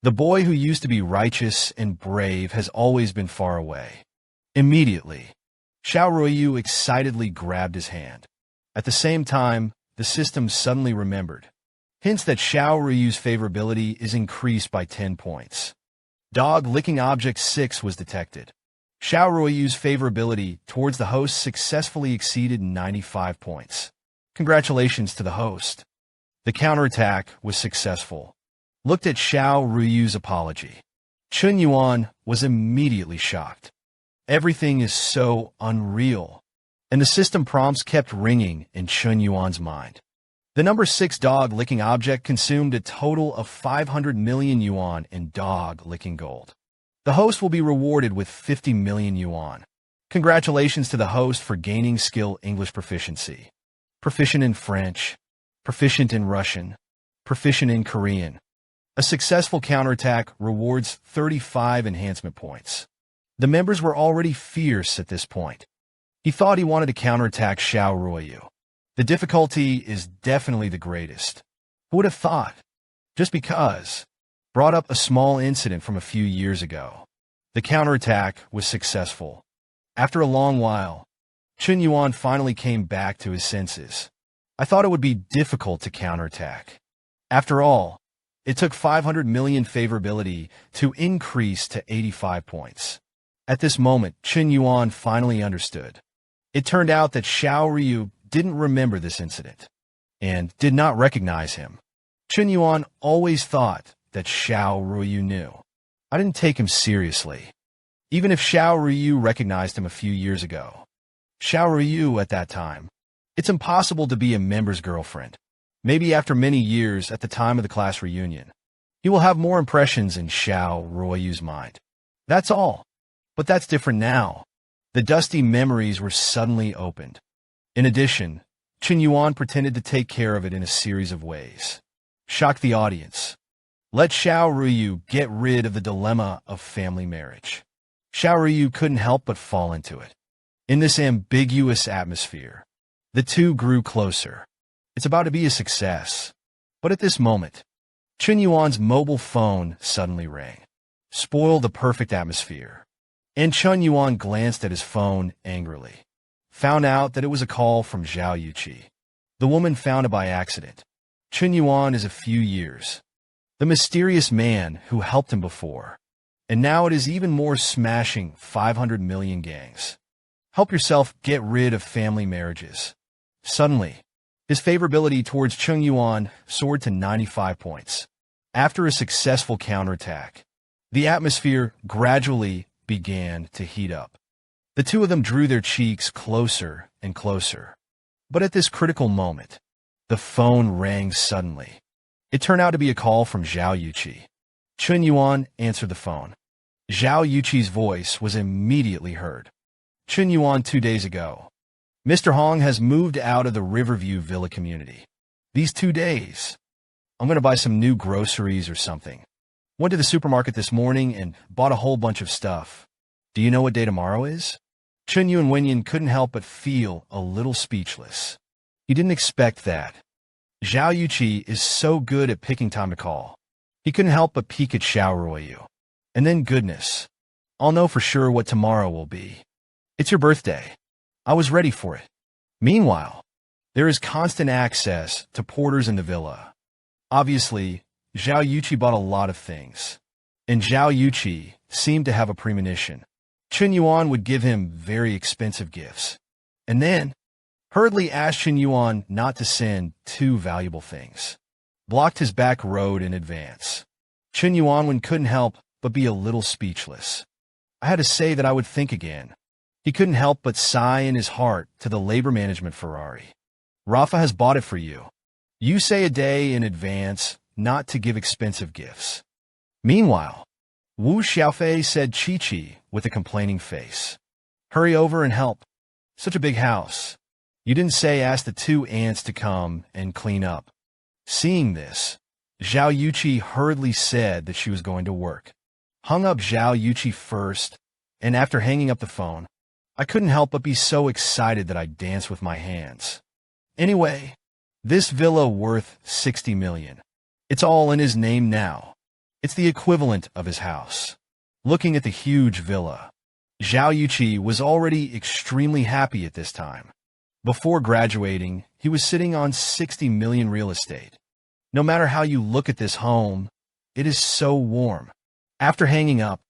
the boy who used to be righteous and brave has always been far away. Immediately, Xiao Ruoyu excitedly grabbed his hand. At the same time, the system suddenly remembered. Hints that Xiao Ruoyu's favorability is increased by 10 points. Dog licking object 6 was detected. Xiao Ruoyu's favorability towards the host successfully exceeded 95 points. Congratulations to the host. The counterattack was successful. Looked at Xiao Ruoyu's apology. Chen Yuan was immediately shocked. Everything is so unreal. And the system prompts kept ringing in Chen Yuan's mind. The number 6 dog-licking object consumed a total of 500 million yuan in dog-licking gold. The host will be rewarded with 50 million yuan. Congratulations to the host for gaining skill English proficiency. Proficient in French. Proficient in Russian. Proficient in Korean. A successful counterattack rewards 35 enhancement points. The members were already fierce at this point. He thought he wanted to counterattack Xiao Ruoyu. The difficulty is definitely the greatest. Who would have thought? Just because. Brought up a small incident from a few years ago. The counterattack was successful. After a long while, Chen Yuan finally came back to his senses. I thought it would be difficult to counterattack. After all, it took 500 million favorability to increase to 85 points. At this moment, Chen Yuan finally understood. It turned out that Xiao Ruoyu didn't remember this incident and did not recognize him. Chen Yuan always thought that Xiao Ruoyu knew. I didn't take him seriously, even if Xiao Ruoyu recognized him a few years ago. Xiao Ruoyu at that time. It's impossible to be a member's girlfriend. Maybe after many years at the time of the class reunion, he will have more impressions in Xiao Ruoyu's mind. That's all. But that's different now. The dusty memories were suddenly opened. In addition, Chen Yuan pretended to take care of it in a series of ways. Shock the audience. Let Xiao Ruoyu get rid of the dilemma of family marriage. Xiao Ruoyu couldn't help but fall into it. In this ambiguous atmosphere, the two grew closer. It's about to be a success. But at this moment, Chen Yuan's mobile phone suddenly rang. Spoiled the perfect atmosphere. And Chen Yuan glanced at his phone angrily. Found out that it was a call from Zhao Yuqi. The woman found it by accident. Chen Yuan is a few years. The mysterious man who helped him before. And now it is even more smashing 500 million gangs. Help yourself get rid of family marriages. Suddenly, his favorability towards Chen Yuan soared to 95 points. After a successful counterattack, the atmosphere gradually began to heat up. The two of them drew their cheeks closer and closer. But at this critical moment, the phone rang suddenly. It turned out to be a call from Zhao Yuqi. Chen Yuan answered the phone. Zhao Yuqi's voice was immediately heard. Chen Yuan 2 days ago. Mr. Hong has moved out of the Riverview Villa community. These 2 days, I'm going to buy some new groceries or something. Went to the supermarket this morning and bought a whole bunch of stuff. Do you know what day tomorrow is? Chen Yuan Wenyan couldn't help but feel a little speechless. He didn't expect that. Zhao Yuqi is so good at picking time to call. He couldn't help but peek at Xiao Ruoyu. And then goodness, I'll know for sure what tomorrow will be. It's your birthday. I was ready for it. Meanwhile, there is constant access to porters in the villa. Obviously, Zhao Yuqi bought a lot of things. And Zhao Yuqi seemed to have a premonition. Chen Yuan would give him very expensive gifts. And then, hurriedly asked Chen Yuan not to send 2 valuable things. Blocked his back road in advance. Chen Yuan couldn't help but be a little speechless. I had to say that I would think again. He couldn't help but sigh in his heart to the labor management Ferrari. Rafa has bought it for you. You say a day in advance not to give expensive gifts. Meanwhile, Wu Xiaofei said Chi-Chi with a complaining face. Hurry over and help. Such a big house. You didn't say ask the 2 ants to come and clean up. Seeing this, Zhao Yuqi hurriedly said that she was going to work. Hung up Zhao Yuqi first, and after hanging up the phone, I couldn't help but be so excited that I danced with my hands. Anyway, this villa worth 60 million. It's all in his name now. It's the equivalent of his house. Looking at the huge villa, Zhao Yuqi was already extremely happy at this time. Before graduating, he was sitting on 60 million real estate. No matter how you look at this home, it is so warm. After hanging up,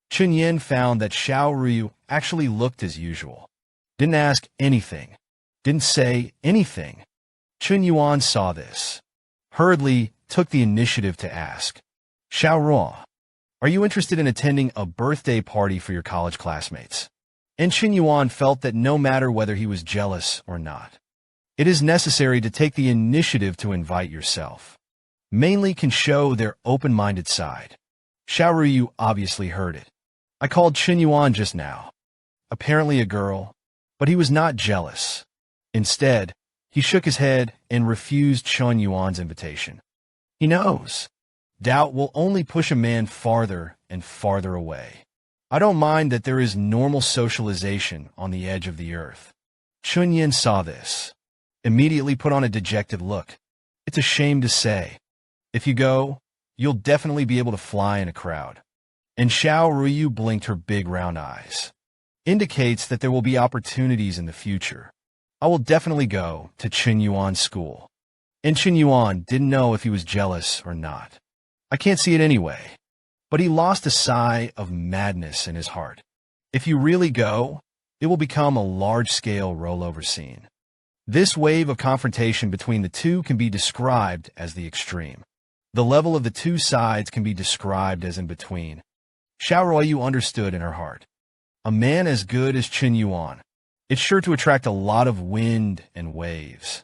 Chen Yin found that Xiao Ryu actually looked as usual. Didn't ask anything. Didn't say anything. Chen Yuan saw this. Hurriedly took the initiative to ask, Xiao Ruo, are you interested in attending a birthday party for your college classmates? And Chen Yuan felt that no matter whether he was jealous or not, it is necessary to take the initiative to invite yourself. Mainly can show their open-minded side. Xiao Ryu obviously heard it. I called Chen Yuan just now. Apparently a girl, but he was not jealous. Instead, he shook his head and refused Chen Yuan's invitation. He knows. Doubt will only push a man farther and farther away. I don't mind that there is normal socialization on the edge of the earth. Chen Yin saw this. Immediately put on a dejected look. It's a shame to say. If you go, you'll definitely be able to fly in a crowd. And Xiao Ruyu blinked her big round eyes. Indicates that there will be opportunities in the future. I will definitely go to Chen Yuan's school. And Chen Yuan didn't know if he was jealous or not. I can't see it anyway. But he lost a sigh of madness in his heart. If you really go, it will become a large-scale rollover scene. This wave of confrontation between the two can be described as the extreme. The level of the two sides can be described as in between. Xiao Ruoyu understood in her heart. A man as good as Chen Yuan, it's sure to attract a lot of wind and waves.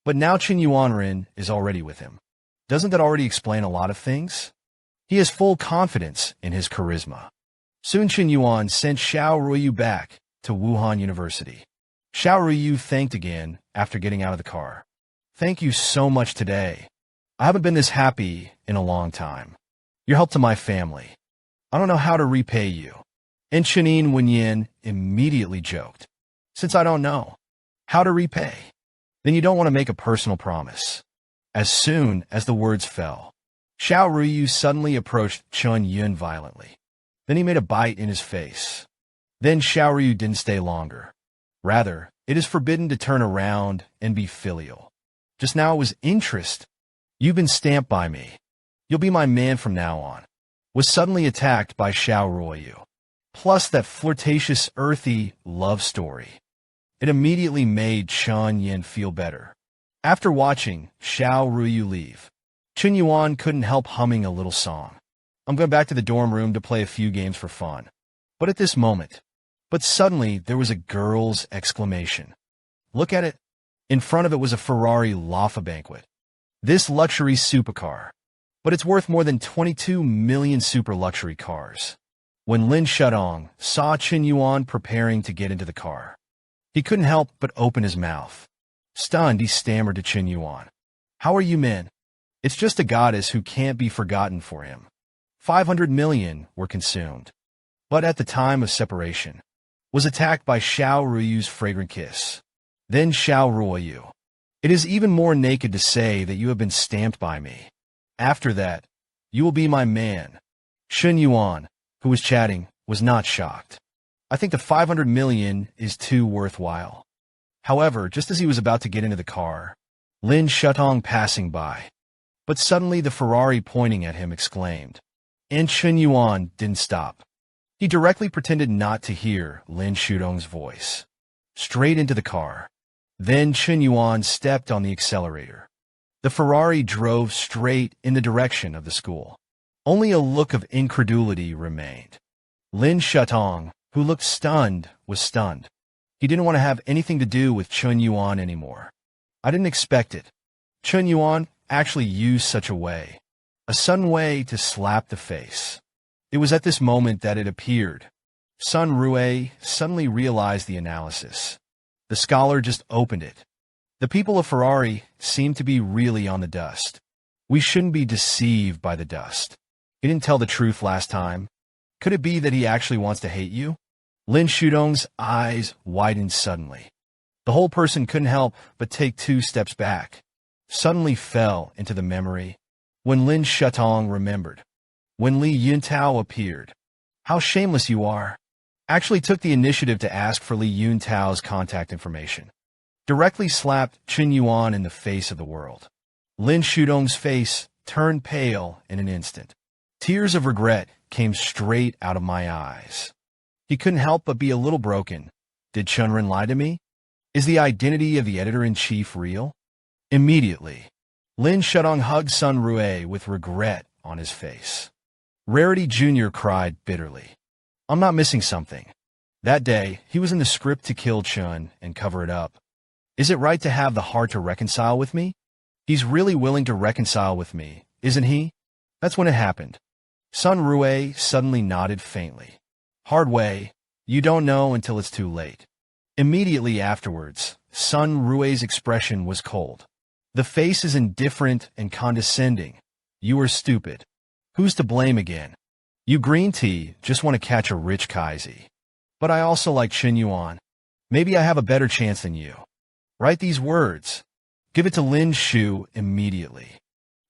But now Chen Yuanren is already with him. Doesn't that already explain a lot of things? He has full confidence in his charisma. Soon Chen Yuan sent Xiao Ruoyu back to Wuhan University. Xiao Ruoyu thanked again after getting out of the car. Thank you so much today. I haven't been this happy in a long time. Your help to my family. I don't know how to repay you. And Chenin Wenyin immediately joked. Since I don't know how to repay, then you don't want to make a personal promise. As soon as the words fell, Xiao Ruyu suddenly approached Chen Yuan violently. Then he made a bite in his face. Then Xiao Ruyu didn't stay longer. Rather, it is forbidden to turn around and be filial. Just now it was interest. You've been stamped by me. You'll be my man from now on. was suddenly attacked by Xiao Ruoyu. Plus that flirtatious, earthy love story. It immediately made Chen Yuan feel better. After watching Xiao Ruoyu leave, Chen Yuan couldn't help humming a little song. I'm going back to the dorm room to play a few games for fun. But suddenly there was a girl's exclamation. Look at it. In front of it was a Ferrari Laffa banquet. This luxury supercar. But it's worth more than 22 million super luxury cars. When Lin Shutong saw Chen Yuan preparing to get into the car, he couldn't help but open his mouth. Stunned, he stammered to Chen Yuan. How are you men? It's just a goddess who can't be forgotten for him. 500 million were consumed. But at the time of separation, was attacked by Xiao Ruoyu's fragrant kiss. Then Xiao Ruoyu. It is even more naked to say that you have been stamped by me. After that, you will be my man. Chen Yuan, who was chatting, was not shocked. I think the 500 million is too worthwhile. However, just as he was about to get into the car, Lin Shutong passing by. But suddenly the Ferrari pointing at him exclaimed. And Chen Yuan didn't stop. He directly pretended not to hear Lin Shutong's voice. Straight into the car. Then Chen Yuan stepped on the accelerator. The Ferrari drove straight in the direction of the school. Only a look of incredulity remained. Lin Shutong, who looked stunned, was stunned. He didn't want to have anything to do with Chen Yuan anymore. I didn't expect it. Chen Yuan actually used such a sudden way to slap the face. It was at this moment that it appeared. Sun Rue suddenly realized the analysis. The scholar just opened it. The people of Ferrari seem to be really on the dust. We shouldn't be deceived by the dust. He didn't tell the truth last time. Could it be that he actually wants to hate you? Lin Shutong's eyes widened suddenly. The whole person couldn't help but take 2 steps back. Suddenly fell into the memory. When Lin Shutong remembered. When Li Yuntao appeared. How shameless you are. Actually took the initiative to ask for Li Yuntao's contact information. Directly slapped Chen Yuan in the face of the world. Lin Shutong's face turned pale in an instant. Tears of regret came straight out of my eyes. He couldn't help but be a little broken. Did Chunrin lie to me? Is the identity of the editor-in-chief real? Immediately, Lin Shutong hugged Sun Rue with regret on his face. Rarity Jr. cried bitterly. I'm not missing something. That day, he was in the script to kill Chun and cover it up. Is it right to have the heart to reconcile with me? He's really willing to reconcile with me, isn't he? That's when it happened. Sun Rue suddenly nodded faintly. Hard way, you don't know until it's too late. Immediately afterwards, Sun Rue's expression was cold. The face is indifferent and condescending. You are stupid. Who's to blame again? You green tea just want to catch a rich Kaizi. But I also like Chen Yuan. Maybe I have a better chance than you. Write these words. Give it to Lin Shu immediately.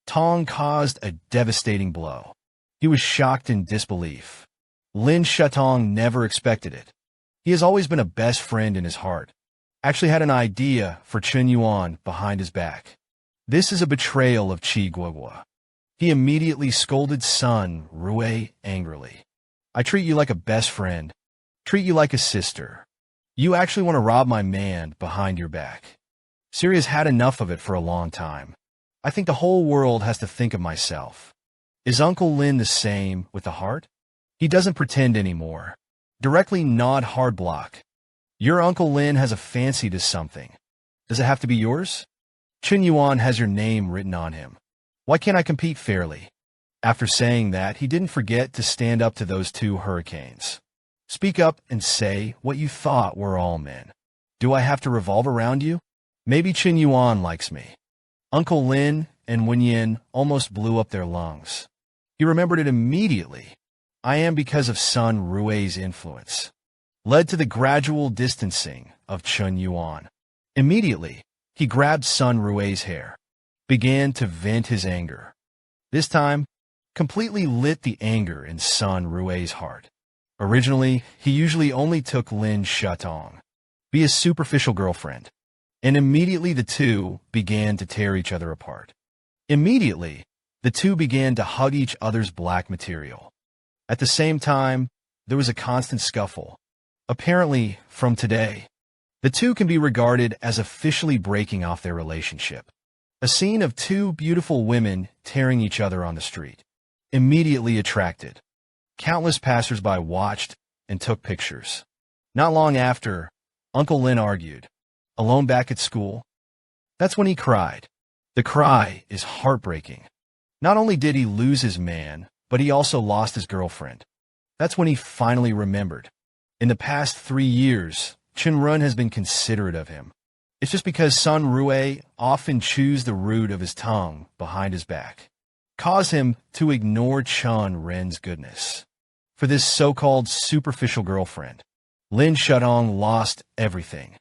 Tong caused a devastating blow. He was shocked in disbelief. Lin Shutong never expected it. He has always been a best friend in his heart. Actually had an idea for Chen Yuan behind his back. This is a betrayal of Qi Guogua. He immediately scolded Sun Rue angrily. I treat you like a best friend. Treat you like a sister. You actually want to rob my man behind your back. Syria's had enough of it for a long time. I think the whole world has to think of myself. Is Uncle Lin the same with the heart? He doesn't pretend anymore. Directly nod hard block. Your Uncle Lin has a fancy to something. Does it have to be yours? Chen Yuan has your name written on him. Why can't I compete fairly? After saying that, he didn't forget to stand up to those 2 hurricanes. Speak up and say what you thought were all men. Do I have to revolve around you? Maybe Chen Yuan likes me. Uncle Lin and Wen Yin almost blew up their lungs. He remembered it immediately. I am because of Sun Rue's influence. Led to the gradual distancing of Chen Yuan. Immediately, he grabbed Sun Rue's hair. Began to vent his anger. This time, completely lit the anger in Sun Rue's heart. Originally, he usually only took Lin Shutong, be a superficial girlfriend, and immediately the 2 began to tear each other apart. Immediately, The two began to hug each other's black material. At the same time, there was a constant scuffle. Apparently, from today, the two can be regarded as officially breaking off their relationship. A scene of two beautiful women tearing each other on the street. Immediately attracted. Countless passersby watched and took pictures. Not long after, Uncle Lin argued. Alone back at school? That's when he cried. The cry is heartbreaking. Not only did he lose his man, but he also lost his girlfriend. That's when he finally remembered. In the past 3 years, Chen Yuan has been considerate of him. It's just because Sun Rue often chews the root of his tongue behind his back, caused him to ignore Chen Ren's goodness. For this so-called superficial girlfriend, Lin Shutong lost everything.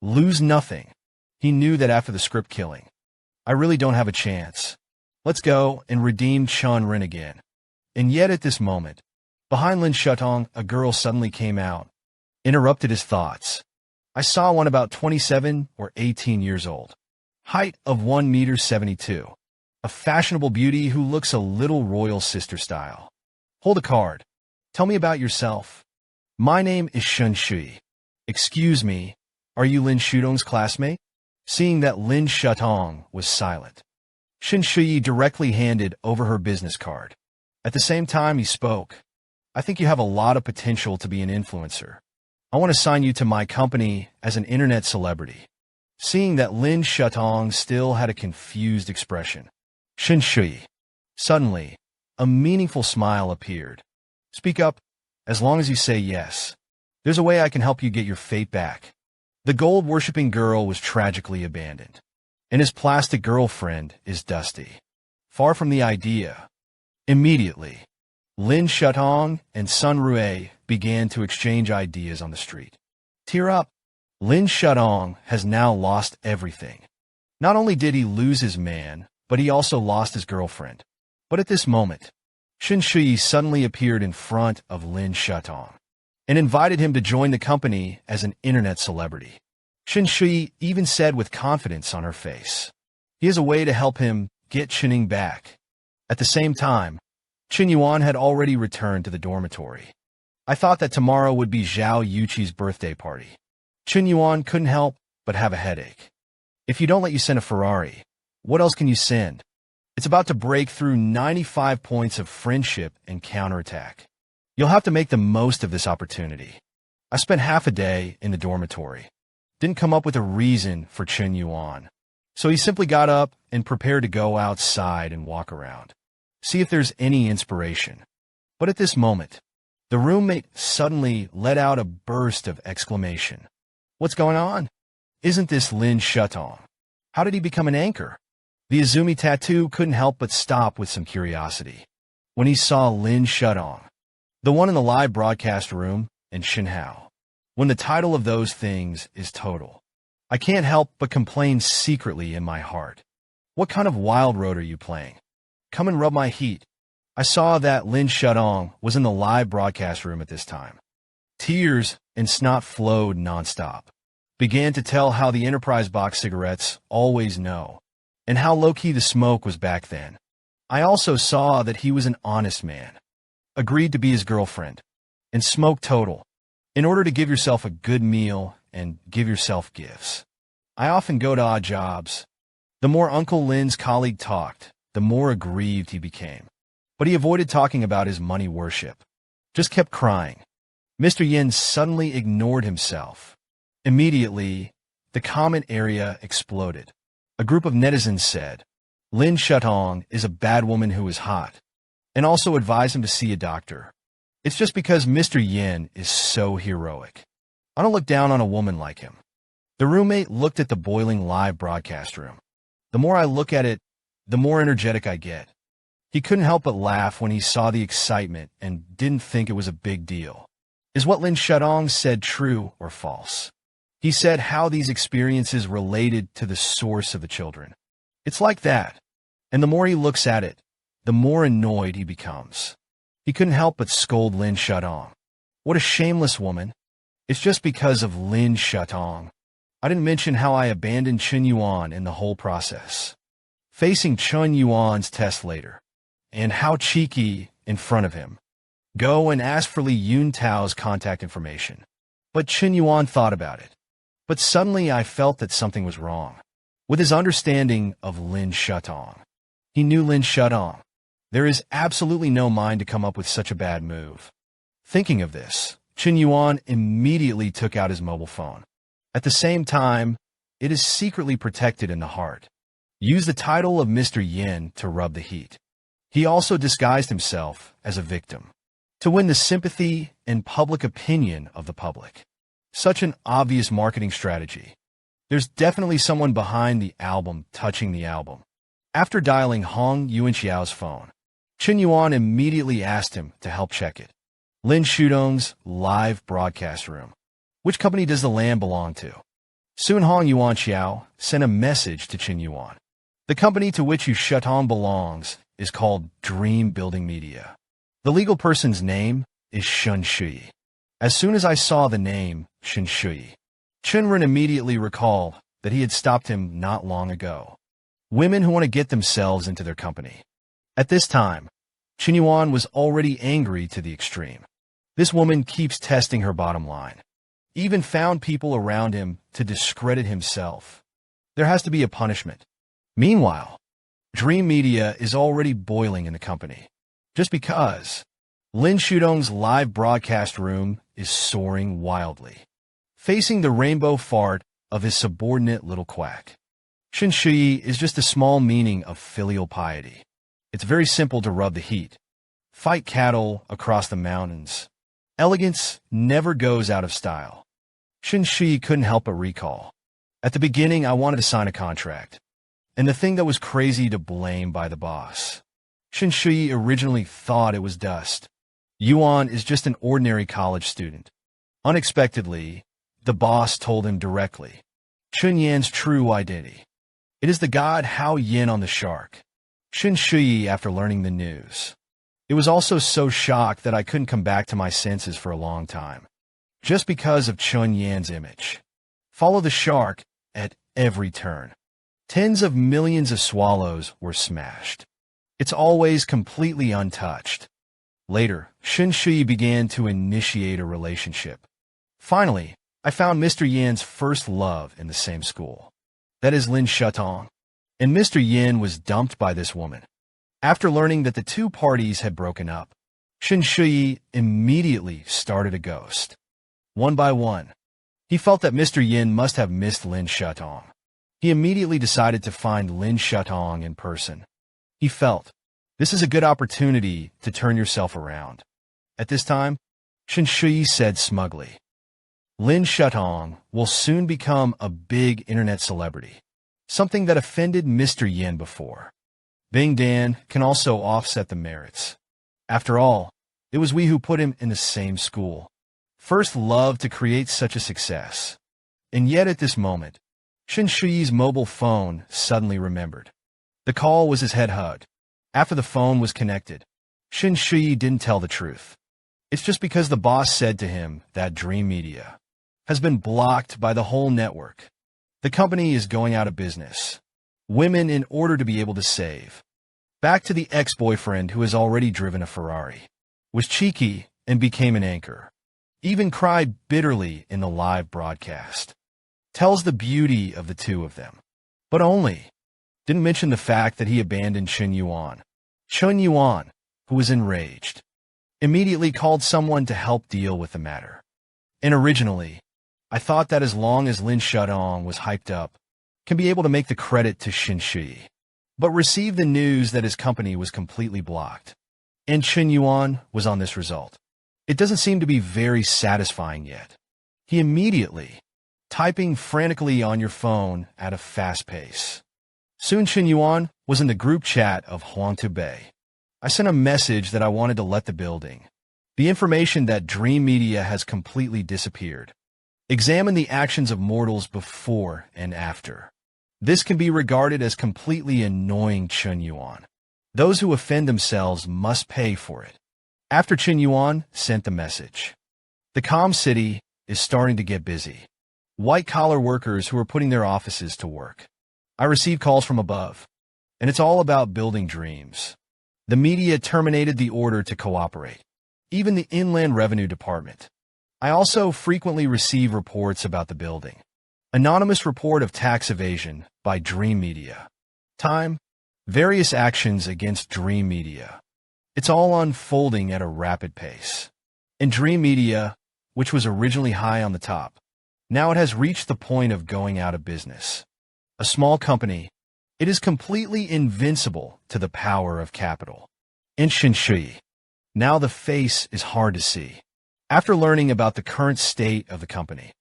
Lose nothing. He knew that after the script killing. I really don't have a chance. Let's go and redeem Chen Ren again. And yet at this moment, behind Lin Shutong, a girl suddenly came out, interrupted his thoughts. I saw one about 27 or 18 years old. Height of 1.72 meters. A fashionable beauty who looks a little royal sister style. Hold a card. Tell me about yourself. My name is Shen Shui. Excuse me, are you Lin Shutong's classmate? Seeing that Lin Shutong was silent, Shen Shui directly handed over her business card. At the same time he spoke. I think you have a lot of potential to be an influencer. I want to sign you to my company as an internet celebrity. Seeing that Lin Shutong still had a confused expression, Shen Shui. Suddenly, a meaningful smile appeared. Speak up, as long as you say yes. There's a way I can help you get your fate back. The gold-worshipping girl was tragically abandoned, and his plastic girlfriend is dusty. Far from the idea. Immediately, Lin Shutong and Sun Rue began to exchange ideas on the street. Tear up. Lin Shutong has now lost everything. Not only did he lose his man, but he also lost his girlfriend. But at this moment, Shen Shui suddenly appeared in front of Lin Shutong and invited him to join the company as an internet celebrity. Shen Shui even said with confidence on her face, he has a way to help him get Chening back. At the same time, Chen Yuan had already returned to the dormitory. I thought that tomorrow would be Zhao Yuqi's birthday party. Chen Yuan couldn't help but have a headache. If you don't let you send a Ferrari, what else can you send? It's about to break through 95 points of friendship and counterattack. You'll have to make the most of this opportunity. I spent half a day in the dormitory. Didn't come up with a reason for Chen Yuan. So he simply got up and prepared to go outside and walk around. See if there's any inspiration. But at this moment, the roommate suddenly let out a burst of exclamation. What's going on? Isn't this Lin Shutong? How did he become an anchor? The Izumi tattoo couldn't help but stop with some curiosity when he saw Lin Shutong, the one in the live broadcast room, and Shinhao. When the title of those things is total, I can't help but complain secretly in my heart. What kind of wild road are you playing? Come and rub my heat. I saw that Lin Shutong was in the live broadcast room at this time. Tears and snot flowed nonstop. Began to tell how the Enterprise box cigarettes always know, and how low-key the smoke was back then. I also saw that he was an honest man. Agreed to be his girlfriend. And smoke total. In order to give yourself a good meal and give yourself gifts. I often go to odd jobs. The more Uncle Lin's colleague talked, the more aggrieved he became. But he avoided talking about his money worship. Just kept crying. Mr. Yin suddenly ignored himself. Immediately, the comment area exploded. A group of netizens said, Lin Shutong is a bad woman who is hot, and also advised him to see a doctor. It's just because Mr. Yin is so heroic. I don't look down on a woman like him. The roommate looked at the boiling live broadcast room. The more I look at it, the more energetic I get. He couldn't help but laugh when he saw the excitement and didn't think it was a big deal. Is what Lin Shutong said true or false? He said how these experiences related to the source of the children. It's like that. And the more he looks at it, the more annoyed he becomes. He couldn't help but scold Lin Shutong. What a shameless woman. It's just because of Lin Shutong. I didn't mention how I abandoned Chen Yuan in the whole process. facing Chen Yuan's test later. And how cheeky in front of him. Go and ask for Li Yuntao's contact information. But Chen Yuan thought about it. But suddenly I felt that something was wrong. With his understanding of Lin Shutong. He knew Lin Shutong. There is absolutely no mind to come up with such a bad move. Thinking of this, Chen Yuan immediately took out his mobile phone. At the same time, it is secretly protected in the heart. Use the title of Mr. Yin to rub the heat. He also disguised himself as a victim to win the sympathy and public opinion of the public. Such an obvious marketing strategy. There's definitely someone behind the album touching the album. After dialing Hong Yuanxiao's phone, Chen Yuan immediately asked him to help check it. Lin Shutong's live broadcast room. Which company does the land belong to? Soon Hong Yuanxiao sent a message to Chen Yuan. The company to which Yu Shutong belongs is called Dream Building Media. The legal person's name is Shen Shui. As soon as I saw the name Shen Shui, Chen Yuan immediately recalled that he had stopped him not long ago. Women who want to get themselves into their company. At this time, Chen Yuan was already angry to the extreme. This woman keeps testing her bottom line. Even found people around him to discredit himself. There has to be a punishment. Meanwhile, Dream Media is already boiling in the company. Just because Lin Shutong's live broadcast room is soaring wildly, facing the rainbow fart of his subordinate little quack. Shen Shui is just a small meaning of filial piety. It's very simple to rub the heat. Fight cattle across the mountains. Elegance never goes out of style. Shen Shui couldn't help but recall. At the beginning, I wanted to sign a contract. And the thing that was crazy to blame by the boss. Shen Shui originally thought it was dust. Yuan is just an ordinary college student. Unexpectedly, the boss told him directly. Chen Yan's true identity. It is the god Hao Yin on the shark. Shen Shui after learning the news. It was also so shocked that I couldn't come back to my senses for a long time. Just because of Chen Yan's image. Follow the shark at every turn. Tens of millions of swallows were smashed. It's always completely untouched. Later, Shen Shui began to initiate a relationship. Finally, I found Mr. Yan's first love in the same school. That is Lin Shutong. And Mr. Yin was dumped by this woman. After learning that the two parties had broken up, Shen Shui immediately started a ghost. One by one, he felt that Mr. Yin must have missed Lin Shutong. He immediately decided to find Lin Shutong in person. He felt, this is a good opportunity to turn yourself around. At this time, Shen Shui said smugly, Lin Shutong will soon become a big internet celebrity, something that offended Mr. Yin before. Bing Dan can also offset the merits. After all, it was we who put him in the same school. First love to create such a success. And yet at this moment, Shen Shui's mobile phone suddenly remembered. The call was his head hug. After the phone was connected, Shen Shui didn't tell the truth. It's just because the boss said to him that Dream Media has been blocked by the whole network. The company is going out of business. Women in order to be able to save. Back to the ex-boyfriend who has already driven a Ferrari. Was cheeky and became an anchor. Even cried bitterly in the live broadcast. Tells the beauty of the two of them. But only. Didn't mention the fact that he abandoned Chen Yuan. Chen Yuan, who was enraged, immediately called someone to help deal with the matter. And originally, I thought that as long as Lin Shutong was hyped up, can be able to make the credit to Shen Shui, but received the news that his company was completely blocked. And Chen Yuan was on this result. It doesn't seem to be very satisfying yet. He immediately, typing frantically on your phone at a fast pace. Soon Chen Yuan was in the group chat of Huangtu Bay. I sent a message that I wanted to let the building. The information that Dream Media has completely disappeared. Examine the actions of mortals before and after. This can be regarded as completely annoying Chen Yuan. Those who offend themselves must pay for it. After Chen Yuan sent the message, the calm city is starting to get busy. White-collar workers who are putting their offices to work. I received calls from above. and it's all about building dreams. The media terminated the order to cooperate, even the Inland Revenue Department. I also frequently receive reports about the building. Anonymous report of tax evasion by Dream Media. Time, various actions against Dream Media. It's all unfolding at a rapid pace. In Dream Media, which was originally high on the top, now it has reached the point of going out of business. A small company, it is completely invincible to the power of capital. In Shinshui, now the face is hard to see. After learning about the current state of the company,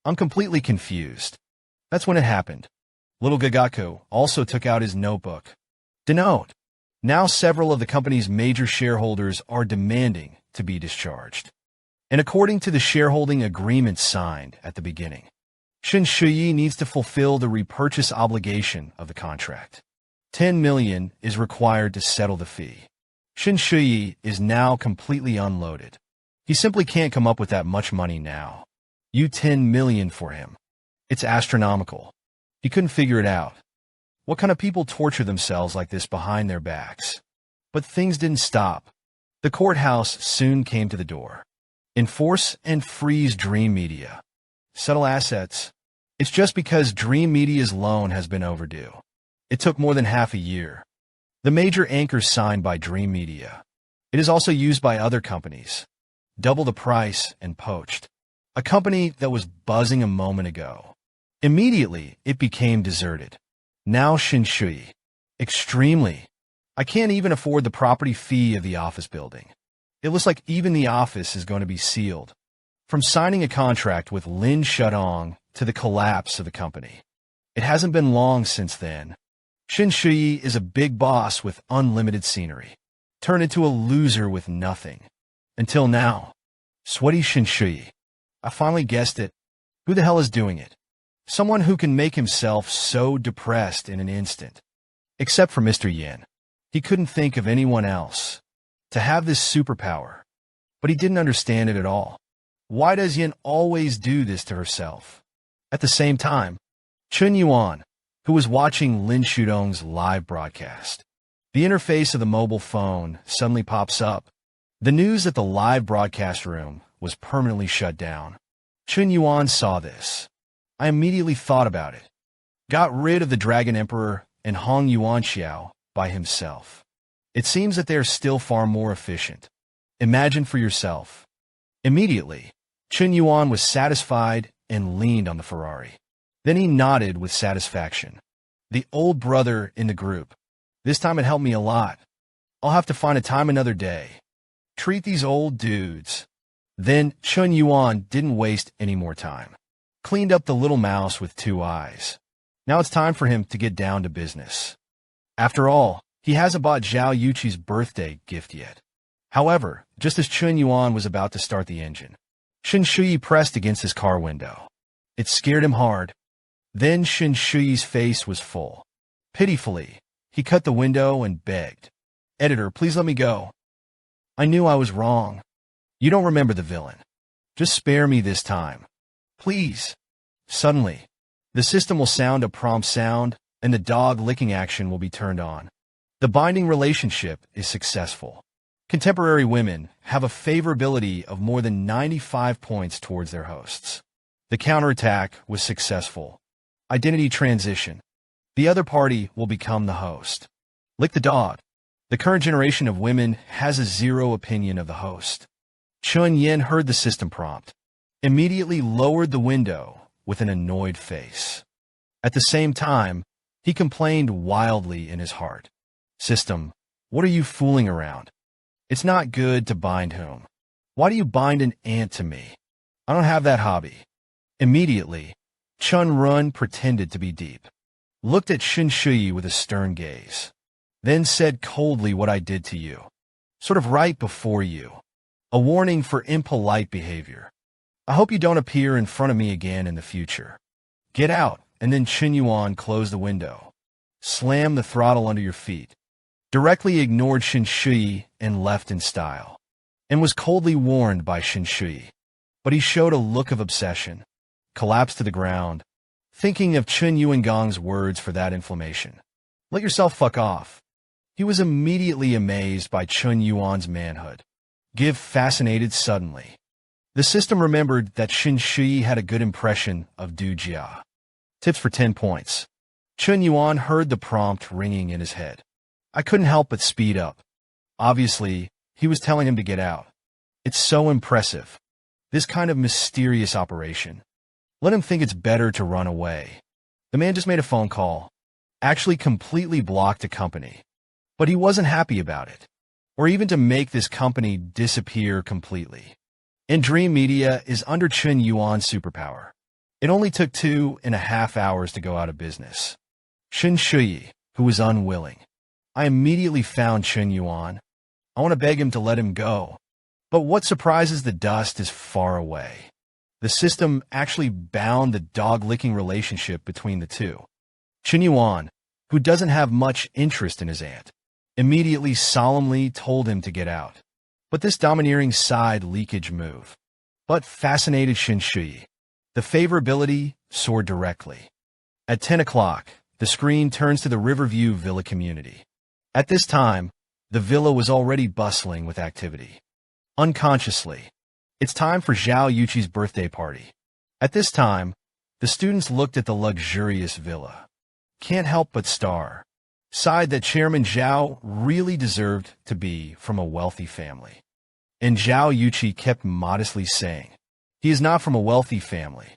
I'm completely confused. That's when it happened. Little Gagaku also took out his notebook. Denote. Now several of the company's major shareholders are demanding to be discharged. And according to the shareholding agreement signed at the beginning, Shinshui needs to fulfill the repurchase obligation of the contract. 10 million is required to settle the fee. Shinshui is now completely unloaded. He simply can't come up with that much money now. You 10 million for him. It's astronomical. He couldn't figure it out. What kind of people torture themselves like this behind their backs? But things didn't stop. The courthouse soon came to the door. Enforce and freeze Dream Media. Settle assets. It's just because Dream Media's loan has been overdue. It took more than half a year. The major anchors signed by Dream Media. It is also used by other companies. Double the price and poached. A company that was buzzing a moment ago. Immediately, it became deserted. Now Shinshui. Extremely. I can't even afford the property fee of the office building. It looks like even the office is going to be sealed. From signing a contract with Lin Shutong to the collapse of the company. It hasn't been long since then. Shinshui is a big boss with unlimited scenery. Turned into a loser with nothing. Until now. Sweaty Shinshui. I finally guessed it. Who the hell is doing it? Someone who can make himself so depressed in an instant. Except for Mr. Yin. He couldn't think of anyone else to have this superpower. But he didn't understand it at all. Why does Yin always do this to herself? At the same time, Chen Yuan, who was watching Lin Shutong's live broadcast. The interface of the mobile phone suddenly pops up. The news that the live broadcast room was permanently shut down. Chen Yuan saw this. I immediately thought about it. Got rid of the Dragon Emperor and Hong Yuanxiao by himself. It seems that they are still far more efficient. Imagine for yourself. Immediately, Chen Yuan was satisfied and leaned on the Ferrari. Then he nodded with satisfaction. The old brother in the group. This time it helped me a lot. I'll have to find a time another day. Treat these old dudes. Then Chen Yuan didn't waste any more time. Cleaned up the little mouse with two eyes. Now it's time for him to get down to business. After all, he hasn't bought Zhao Yuqi's birthday gift yet. However, just as Chen Yuan was about to start the engine, Shinshui pressed against his car window. It scared him hard. Then Shinshui's face was full. Pitifully, he cut the window and begged. Editor, please let me go. I knew I was wrong. You don't remember the villain. Just spare me this time. Please. Suddenly, the system will sound a prompt sound, and the dog licking action will be turned on. The binding relationship is successful. Contemporary women have a favorability of more than 95 points towards their hosts. The counterattack was successful. Identity transition. The other party will become the host. Lick the dog. The current generation of women has a zero opinion of the host. Chun Yin heard the system prompt. Immediately lowered the window with an annoyed face. At the same time, he complained wildly in his heart. System, what are you fooling around? It's not good to bind whom. Why do you bind an ant to me? I don't have that hobby. Immediately, Chun Run pretended to be deep. Looked at Shinshui with a stern gaze. Then said coldly what I did to you. Sort of right before you. A warning for impolite behavior. I hope you don't appear in front of me again in the future. Get out, and then Chen Yuan closed the window. Slam the throttle under your feet. Directly ignored Shinshui and left in style. And was coldly warned by Shinshui. But he showed a look of obsession. Collapsed to the ground. Thinking of Chen Yuangong's words for that inflammation. Let yourself fuck off. He was immediately amazed by Chen Yuan's manhood. Give fascinated suddenly. The system remembered that Xin Shi had a good impression of Du Jia. Tips for 10 points. Chen Yuan heard the prompt ringing in his head. I couldn't help but speed up. Obviously, he was telling him to get out. It's so impressive. This kind of mysterious operation. Let him think it's better to run away. The man just made a phone call. Actually completely blocked a company. But he wasn't happy about it. Or even to make this company disappear completely. And Dream Media is under Chen Yuan's superpower. It only took 2.5 hours to go out of business. Xin Shi, who was unwilling. I immediately found Chen Yuan. I want to beg him to let him go. But what surprises the dust is far away. The system actually bound the dog-licking relationship between the two. Chen Yuan, who doesn't have much interest in his aunt, immediately solemnly told him to get out. But this domineering side leakage move. But fascinated Xin Shi. The favorability soared directly. At 10 o'clock, the screen turns to the Riverview Villa community. At this time, the villa was already bustling with activity. Unconsciously, it's time for Zhao Yuqi's birthday party. At this time, the students looked at the luxurious villa. Can't help but star. Sighed that Chairman Zhao really deserved to be from a wealthy family. And Zhao Yuqi kept modestly saying, he is not from a wealthy family.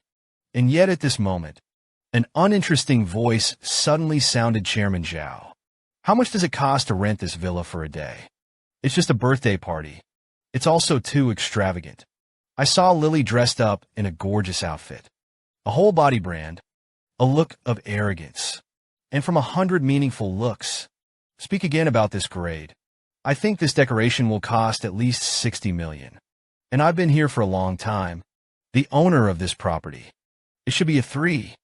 And yet at this moment, an uninteresting voice suddenly sounded Chairman Zhao. How much does it cost to rent this villa for a day? It's just a birthday party. It's also too extravagant. I saw Lily dressed up in a gorgeous outfit. A whole body brand. A look of arrogance. And from 100 meaningful looks. Speak again about this grade. I think this decoration will cost at least 60 million. And I've been here for a long time. The owner of this property. It should be a 3.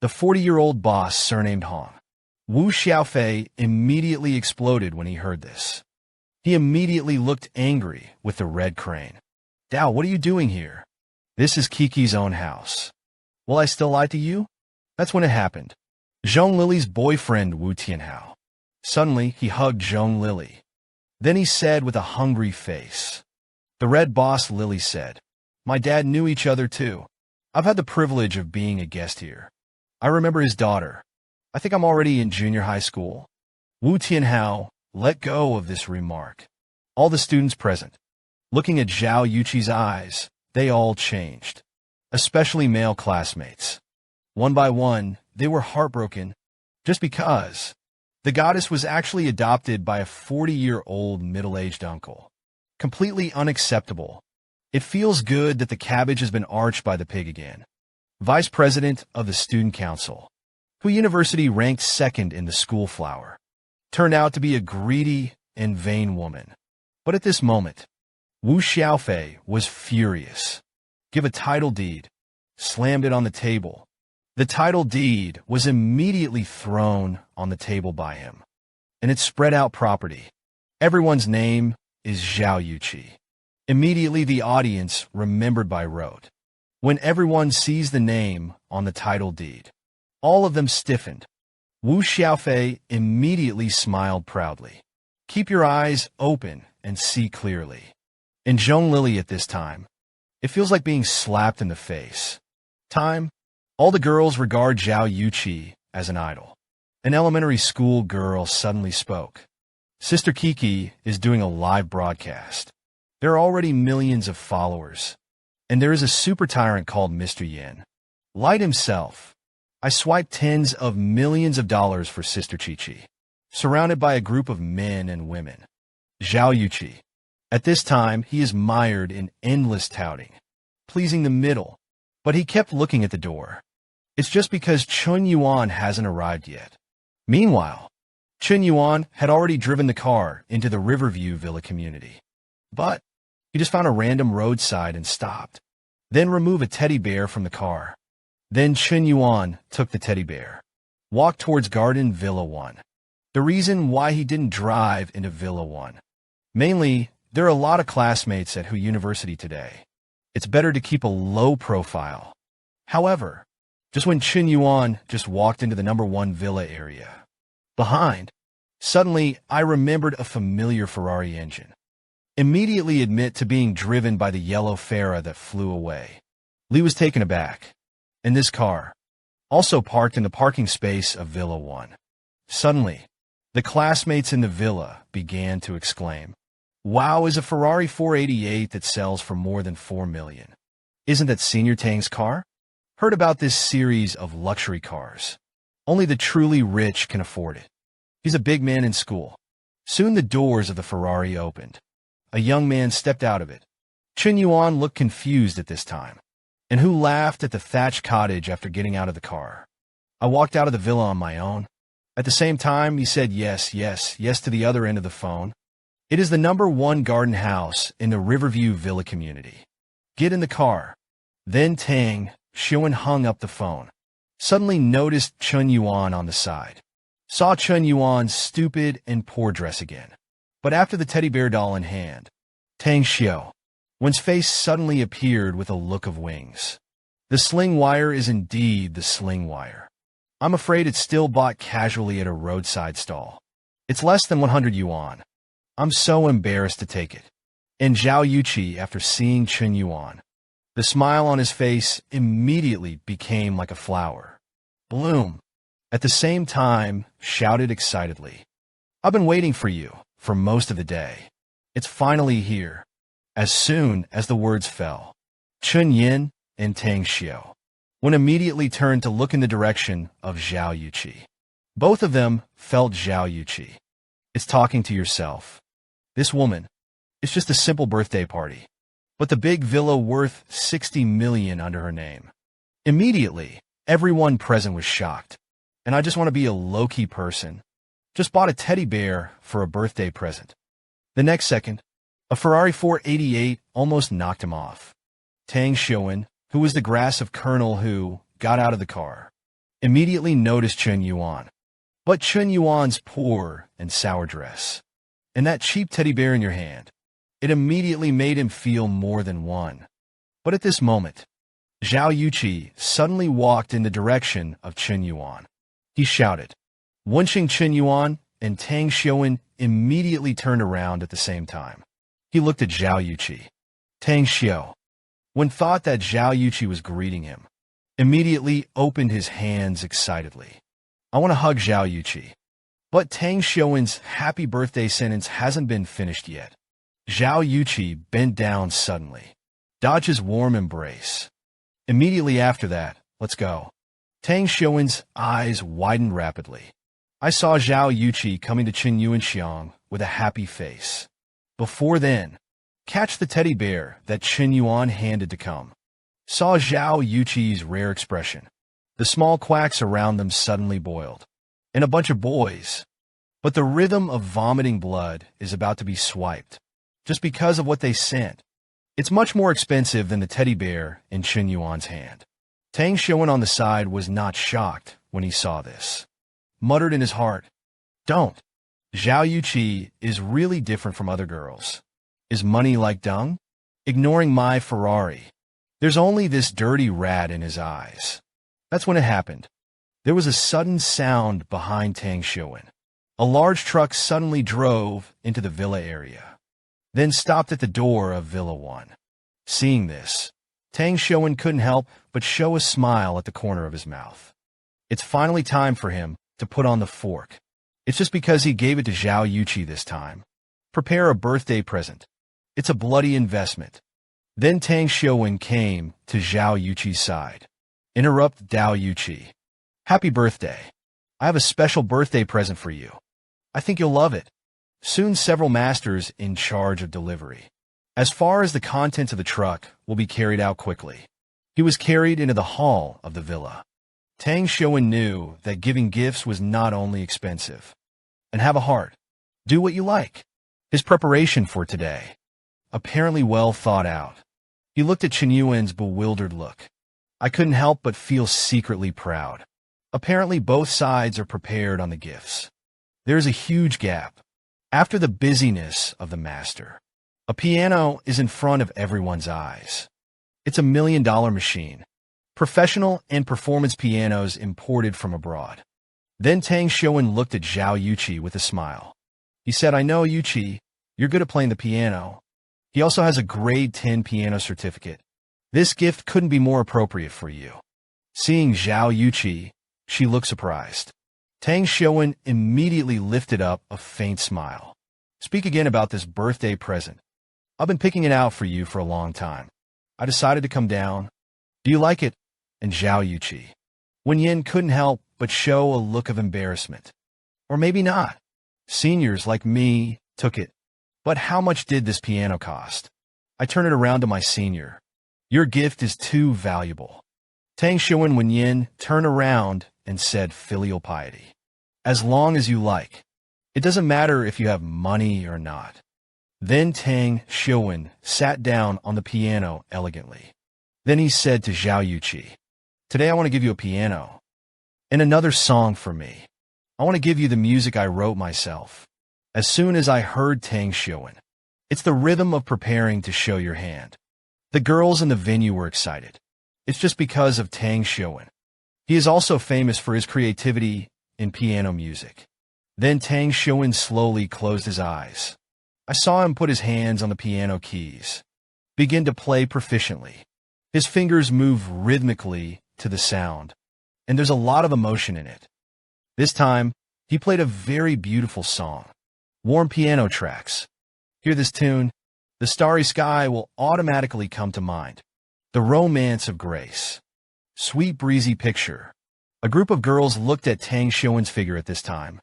The 40-year-old boss surnamed Hong. Wu Xiaofei immediately exploded when he heard this. He immediately looked angry with the red crane. Dao, what are you doing here? This is Kiki's own house. Will I still lie to you? That's when it happened. Zhong Lily's boyfriend Wu Tianhao. Suddenly, he hugged Zhong Lily. Then he said with a hungry face. The red boss Lily said, my dad knew each other too. I've had the privilege of being a guest here. I remember his daughter. I think I'm already in junior high school. Wu Tianhao let go of this remark. All the students present, looking at Zhao Yuqi's eyes, they all changed. Especially male classmates. One by one, they were heartbroken, just because. The goddess was actually adopted by a 40-year-old middle-aged uncle. Completely unacceptable. It feels good that the cabbage has been arched by the pig again. Vice President of the Student Council, who university ranked second in the school flower, turned out to be a greedy and vain woman. But at this moment, Wu Xiaofei was furious. Give a title deed. Slammed it on the table. The title deed was immediately thrown on the table by him. And it spread out property. Everyone's name is Zhao Yuqi. Immediately the audience remembered by rote. When everyone sees the name on the title deed, all of them stiffened. Wu Xiaofei immediately smiled proudly. Keep your eyes open and see clearly. And Zhong Lily at this time, it feels like being slapped in the face. Time. All the girls regard Zhao Yuqi as an idol. An elementary school girl suddenly spoke. Sister Kiki is doing a live broadcast. There are already millions of followers. And there is a super tyrant called Mr. Yin. Light himself. I swiped tens of millions of dollars for Sister Chi-Chi. Surrounded by a group of men and women. Zhao Yuqi. At this time, he is mired in endless touting. Pleasing the middle. But he kept looking at the door. It's just because Chen Yuan hasn't arrived yet. Meanwhile, Chen Yuan had already driven the car into the Riverview Villa community. But he just found a random roadside and stopped. Then removed a teddy bear from the car. Then Chen Yuan took the teddy bear. Walked towards Garden Villa 1. The reason why he didn't drive into Villa 1. Mainly, there are a lot of classmates at Hu University today. It's better to keep a low profile. However, just when Chen Yuan just walked into the #1 villa area, Behind, suddenly I remembered a familiar Ferrari engine. Immediately admit to being driven by the yellow Farah that flew away. Lee was taken aback. And this car, also parked in the parking space of Villa 1. Suddenly, the classmates in the villa began to exclaim, "Wow, is a Ferrari 488 that sells for more than 4 million. Isn't that Senior Tang's car?" Heard about this series of luxury cars. Only the truly rich can afford it. He's a big man in school. Soon the doors of the Ferrari opened. A young man stepped out of it. Chen Yuan looked confused at this time. And who laughed at the thatched cottage after getting out of the car? I walked out of the villa on my own. At the same time, he said yes to the other end of the phone. It is the #1 garden house in the Riverview Villa community. Get in the car. Then Tang Xuan hung up the phone. Suddenly noticed Chen Yuan on the side. Saw Chen Yuan's stupid and poor dress again. But after the teddy bear doll in hand, Tang Xuan's face suddenly appeared with a look of wings. The sling wire is indeed the sling wire. I'm afraid it's still bought casually at a roadside stall. It's less than 100 yuan. I'm so embarrassed to take it. And Zhao Yuqi, after seeing Chen Yuan, the smile on his face immediately became like a flower. Bloom, at the same time, shouted excitedly, "I've been waiting for you for most of the day. It's finally here." As soon as the words fell, Chen Yin and Tang Xiao immediately turned to look in the direction of Zhao Yuqi. Both of them felt Zhao Yuqi. It's talking to yourself. This woman, it's just a simple birthday party. But the big villa worth 60 million under her name. Immediately, everyone present was shocked. And I just want to be a low-key person. Just bought a teddy bear for a birthday present. The next second, a Ferrari 488 almost knocked him off. Tang Xuan, who was the grass of Colonel who got out of the car, immediately noticed Chen Yuan. But Chen Yuan's poor and sour dress, and that cheap teddy bear in your hand, it immediately made him feel more than one. But at this moment, Zhao Yuqi suddenly walked in the direction of Chen Yuan. He shouted. Wenxing Chen Yuan and Tang Xuan immediately turned around at the same time. He looked at Zhao Yuqi. Tang Xiao, when thought that Zhao Yuqi was greeting him, immediately opened his hands excitedly. I want to hug Zhao Yuqi. But Tang Xuan's happy birthday sentence hasn't been finished yet. Zhao Yuqi bent down suddenly. Dodge his warm embrace. Immediately after that, let's go. Tang Xuan's eyes widened rapidly. I saw Zhao Yuqi coming to Chen Yuan with a happy face. Before then, catch the teddy bear that Chen Yuan handed to come. Saw Zhao Yuqi's rare expression. The small quacks around them suddenly boiled. And a bunch of boys. But the rhythm of vomiting blood is about to be swiped. Just because of what they sent. It's much more expensive than the teddy bear in Chen Yuan's hand. Tang Xuan on the side was not shocked when he saw this. Muttered in his heart, "Don't. Zhao Yuqi is really different from other girls. Is money like dung? Ignoring my Ferrari. There's only this dirty rat in his eyes." That's when it happened. There was a sudden sound behind Tang Xuan. A large truck suddenly drove into the villa area, then stopped at the door of Villa 1. Seeing this, Tang Xuan couldn't help but show a smile at the corner of his mouth. It's finally time for him to put on the fork. It's just because he gave it to Zhao Yuqi this time. Prepare a birthday present. It's a bloody investment. Then Tang Xuan came to Zhao Yuqi's side. Interrupt Zhao Yuqi. Happy birthday. I have a special birthday present for you. I think you'll love it. Soon several masters in charge of delivery. As far as the contents of the truck will be carried out quickly. He was carried into the hall of the villa. Tang Xuan knew that giving gifts was not only expensive. And have a heart. Do what you like. His preparation for today. Apparently well thought out. He looked at Chen Yuan's bewildered look. I couldn't help but feel secretly proud. Apparently both sides are prepared on the gifts. There is a huge gap. After the busyness of the master, a piano is in front of everyone's eyes. It's $1 million machine. Professional and performance pianos imported from abroad. Then Tang Xiuan looked at Zhao Yuqi with a smile. He said, I know, Yuqi, you're good at playing the piano. He also has a grade 10 piano certificate. This gift couldn't be more appropriate for you. Seeing Zhao Yuqi, she looked surprised. Tang Xiuan immediately lifted up a faint smile. Speak again about this birthday present. I've been picking it out for you for a long time. I decided to come down. Do you like it? And Zhao Yuqi. Wen Yin couldn't help but show a look of embarrassment. Or maybe not. Seniors like me took it. But how much did this piano cost? I turned it around to my senior. Your gift is too valuable. Tang Xiuan and Wen Yin turned around and said filial piety. As long as you like. It doesn't matter if you have money or not. Then Tang Xiuan sat down on the piano elegantly. Then he said to Zhao Yuqi, Today I want to give you a piano. And another song for me. I want to give you the music I wrote myself. As soon as I heard Tang Xiuan, it's the rhythm of preparing to show your hand. The girls in the venue were excited. It's just because of Tang Xiuan. He is also famous for his creativity in piano music. Then Tang Xiuan slowly closed his eyes. I saw him put his hands on the piano keys, begin to play proficiently. His fingers move rhythmically to the sound, and there's a lot of emotion in it. This time, he played a very beautiful song. Warm piano tracks. Hear this tune? The starry sky will automatically come to mind. The romance of grace. Sweet breezy picture. A group of girls looked at Tang Xiuan's figure at this time.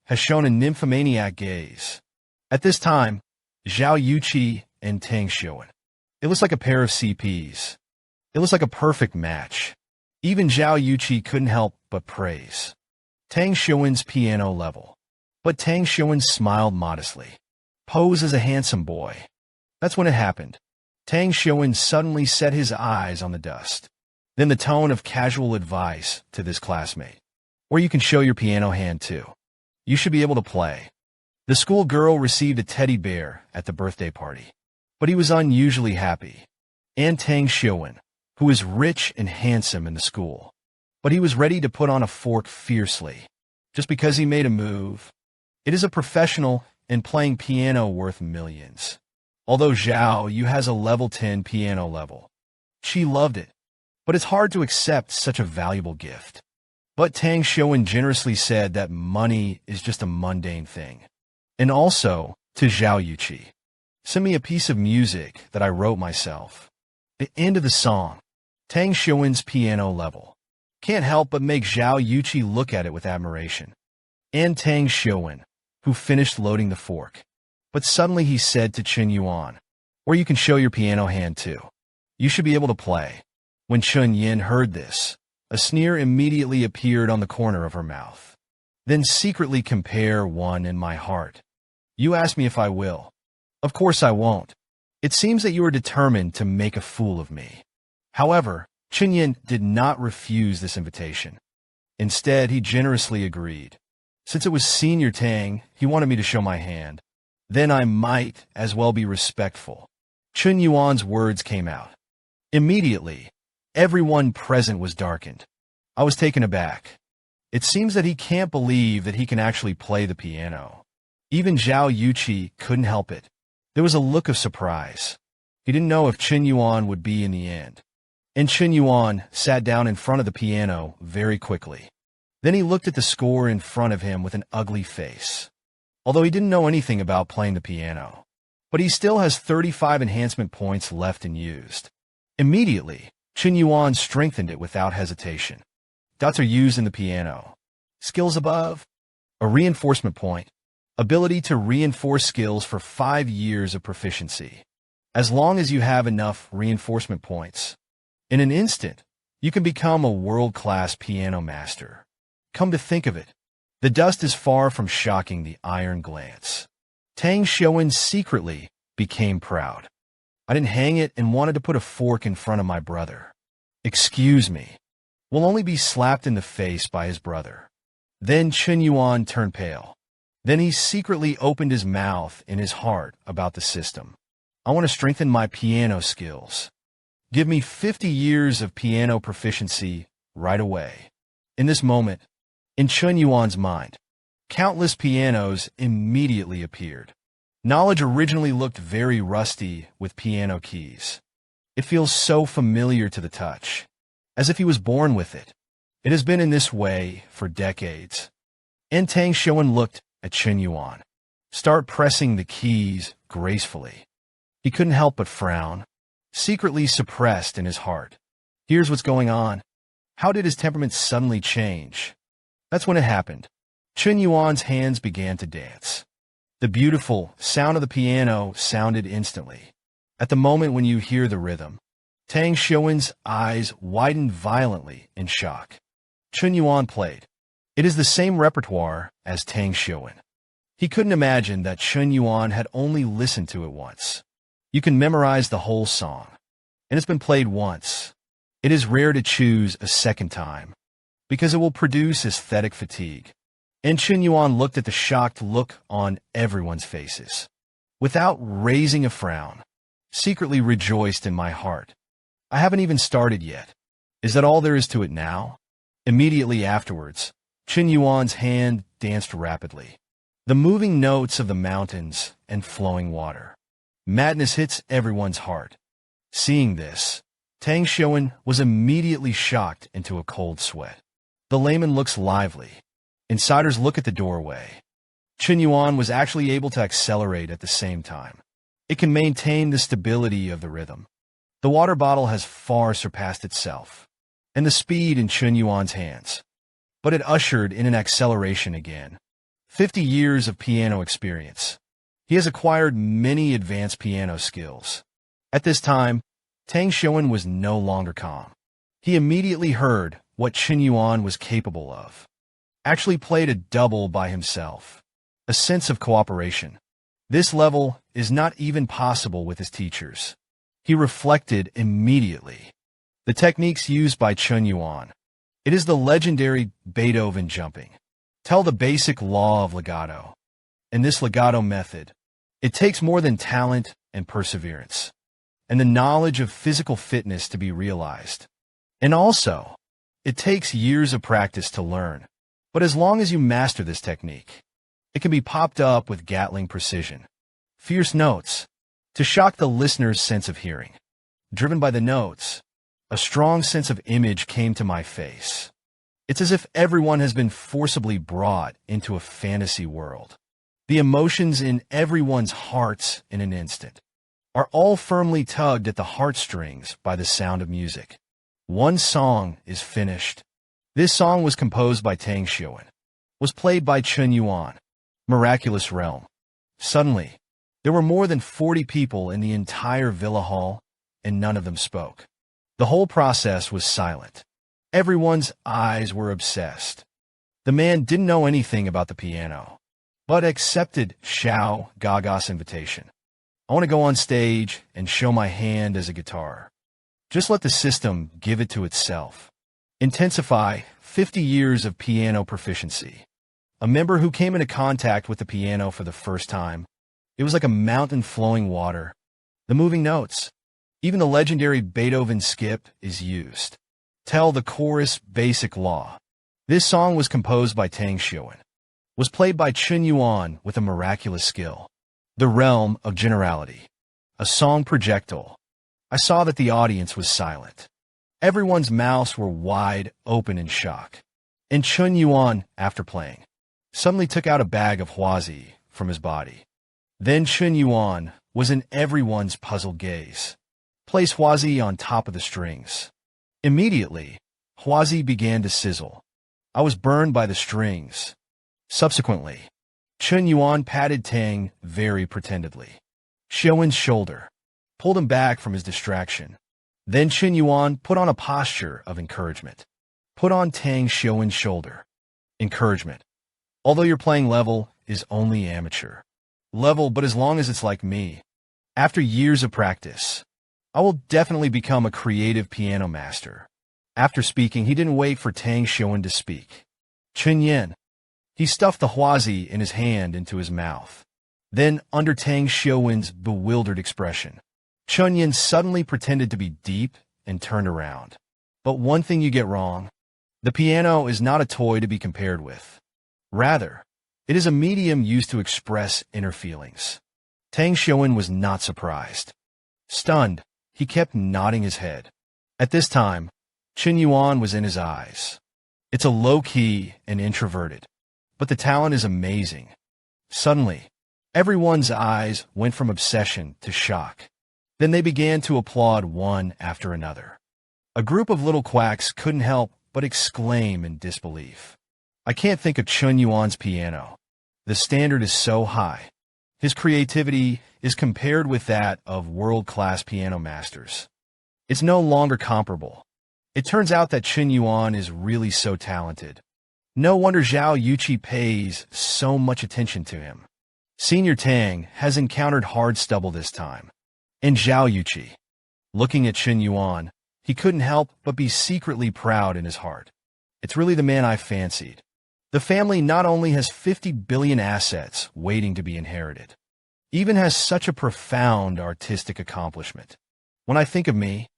Has shown a nymphomaniac gaze. At this time, Zhao Yuqi and Tang Xiuan. It was like a pair of CPs. It was like a perfect match. Even Zhao Yuqi couldn't help but praise Tang Xiuan's piano level. But Tang Xiuan smiled modestly. Pose as a handsome boy. That's when it happened. Tang Xiuan suddenly set his eyes on the dust. Then the tone of casual advice to this classmate. Or you can show your piano hand too. You should be able to play. The schoolgirl received a teddy bear at the birthday party. But he was unusually happy. And Tang Xiuan, who is rich and handsome in the school. But he was ready to put on a fork fiercely. Just because he made a move. It is a professional and playing piano worth millions. Although Zhao Yu has a level 10 piano level. She loved it. But it's hard to accept such a valuable gift. But Tang Xiuan generously said that money is just a mundane thing. And also, to Zhao Yuqi, send me a piece of music that I wrote myself. The end of the song, Tang Xiuan's piano level. Can't help but make Zhao Yuqi look at it with admiration. And Tang Xiuan, who finished loading the fork. But suddenly he said to Chen Yuan, or you can show your piano hand too. You should be able to play. When Chen Yin heard this, a sneer immediately appeared on the corner of her mouth. Then secretly compare one in my heart. You ask me if I will. Of course I won't. It seems that you are determined to make a fool of me. However, Chen Yin did not refuse this invitation. Instead, he generously agreed. Since it was Senior Tang, he wanted me to show my hand. Then I might as well be respectful. Chen Yuan's words came out. Immediately, everyone present was darkened. I was taken aback. It seems that he can't believe that he can actually play the piano. Even Zhao Yuqi couldn't help it. There was a look of surprise. He didn't know if Chen Yuan would be in the end. And Chen Yuan sat down in front of the piano very quickly. Then he looked at the score in front of him with an ugly face. Although he didn't know anything about playing the piano. But he still has 35 enhancement points left unused. Immediately, Chen Yuan strengthened it without hesitation. Dots are used in the piano. Skills above. A reinforcement point. Ability to reinforce skills for 5 years of proficiency. As long as you have enough reinforcement points. In an instant, you can become a world-class piano master. Come to think of it, the dust is far from shocking the iron glance. Tang Xiuan secretly became proud. I didn't hang it and wanted to put a fork in front of my brother. Excuse me. Will only be slapped in the face by his brother. Then Chen Yuan turned pale. Then he secretly opened his mouth in his heart about the system. I want to strengthen my piano skills. Give me 50 years of piano proficiency right away. In this moment, In Chen Yuan's mind, countless pianos immediately appeared. Knowledge originally looked very rusty with piano keys. It feels so familiar to the touch, as if he was born with it. It has been in this way for decades. And Tang Xuan looked at Chen Yuan. Start pressing the keys gracefully. He couldn't help but frown, secretly suppressed in his heart. Here's what's going on. How did his temperament suddenly change? That's when it happened. Chen Yuan's hands began to dance. The beautiful sound of the piano sounded instantly. At the moment when you hear the rhythm, Tang Xuan's eyes widened violently in shock. Chen Yuan played. It is the same repertoire as Tang Xuan. He couldn't imagine that Chen Yuan had only listened to it once. You can memorize the whole song, and it's been played once. It is rare to choose a second time, because it will produce aesthetic fatigue. And Chen Yuan looked at the shocked look on everyone's faces. Without raising a frown, secretly rejoiced in my heart. I haven't even started yet. Is that all there is to it now? Immediately afterwards, Chen Yuan's hand danced rapidly. The moving notes of the mountains and flowing water. Madness hits everyone's heart. Seeing this, Tang Xuan was immediately shocked into a cold sweat. The layman looks lively. Insiders look at the doorway. Chen Yuan was actually able to accelerate at the same time. It can maintain the stability of the rhythm. The water bottle has far surpassed itself, and the speed in Chen Yuan's hands. But it ushered in an acceleration again. 50 years of piano experience. He has acquired many advanced piano skills. At this time, Tang Xuan was no longer calm. He immediately heard what Chen Yuan was capable of. Actually played a double by himself. A sense of cooperation. This level is not even possible with his teachers. He reflected immediately. The techniques used by Chen Yuan. It is the legendary Beethoven jumping. Tell the basic law of legato. In this legato method, it takes more than talent and perseverance, and the knowledge of physical fitness to be realized. And also, it takes years of practice to learn. But as long as you master this technique, it can be popped up with Gatling precision. Fierce notes, to shock the listener's sense of hearing. Driven by the notes, a strong sense of image came to my face. It's as if everyone has been forcibly brought into a fantasy world. The emotions in everyone's hearts in an instant are all firmly tugged at the heartstrings by the sound of music. One song is finished. This song was composed by Tang Xuan, was played by Chen Yuan. Miraculous realm. Suddenly, there were more than 40 people in the entire villa hall, and none of them spoke. The whole process was silent. Everyone's eyes were obsessed. The man didn't know anything about the piano, but accepted Xiao Gaga's invitation. I want to go on stage and show my hand as a guitar. Just let the system give it to itself. Intensify 50 years of piano proficiency. A member who came into contact with the piano for the first time. It was like a mountain flowing water. The moving notes. Even the legendary Beethoven skip is used. Tell the chorus basic law. This song was composed by Tang Xuan. Was played by Chen Yuan with a miraculous skill. The realm of generality. A song projectile. I saw that the audience was silent. Everyone's mouths were wide open in shock. And Chen Yuan, after playing, suddenly took out a bag of huazi from his body. Then Chen Yuan was in everyone's puzzled gaze. Place huazi on top of the strings. Immediately, huazi began to sizzle. I was burned by the strings. Subsequently, Chen Yuan patted Tang very pretendedly. Xuan's shoulder, pulled him back from his distraction. Then Chen Yuan put on a posture of encouragement. Put on Tang Xuan's shoulder. Encouragement. Although your playing level is only amateur. Level, but as long as it's like me. After years of practice, I will definitely become a creative piano master. After speaking, he didn't wait for Tang Xuan to speak. Chen Yuan. He stuffed the huazi in his hand into his mouth. Then, under Tang Xuan's bewildered expression, Chen Yuan suddenly pretended to be deep and turned around. But one thing you get wrong, The piano is not a toy to be compared with. Rather, it is a medium used to express inner feelings. Chen Yuan was not surprised. Stunned, he kept nodding his head. At this time, Chen Yuan was in his eyes. It's a low-key and introverted, but the talent is amazing. Suddenly, everyone's eyes went from obsession to shock. Then they began to applaud one after another. A group of little quacks couldn't help but exclaim in disbelief. I can't think of Chen Yuan's piano. The standard is so high. His creativity is compared with that of world-class piano masters. It's no longer comparable. It turns out that Chen Yuan is really so talented. No wonder Zhao Yuqi pays so much attention to him. Senior Tang has encountered hard stubble this time. And Zhao Yuqi, looking at Chen Yuan, he couldn't help but be secretly proud in his heart. It's really the man I fancied. The family not only has 50 billion assets waiting to be inherited, even has such a profound artistic accomplishment. When I think of me,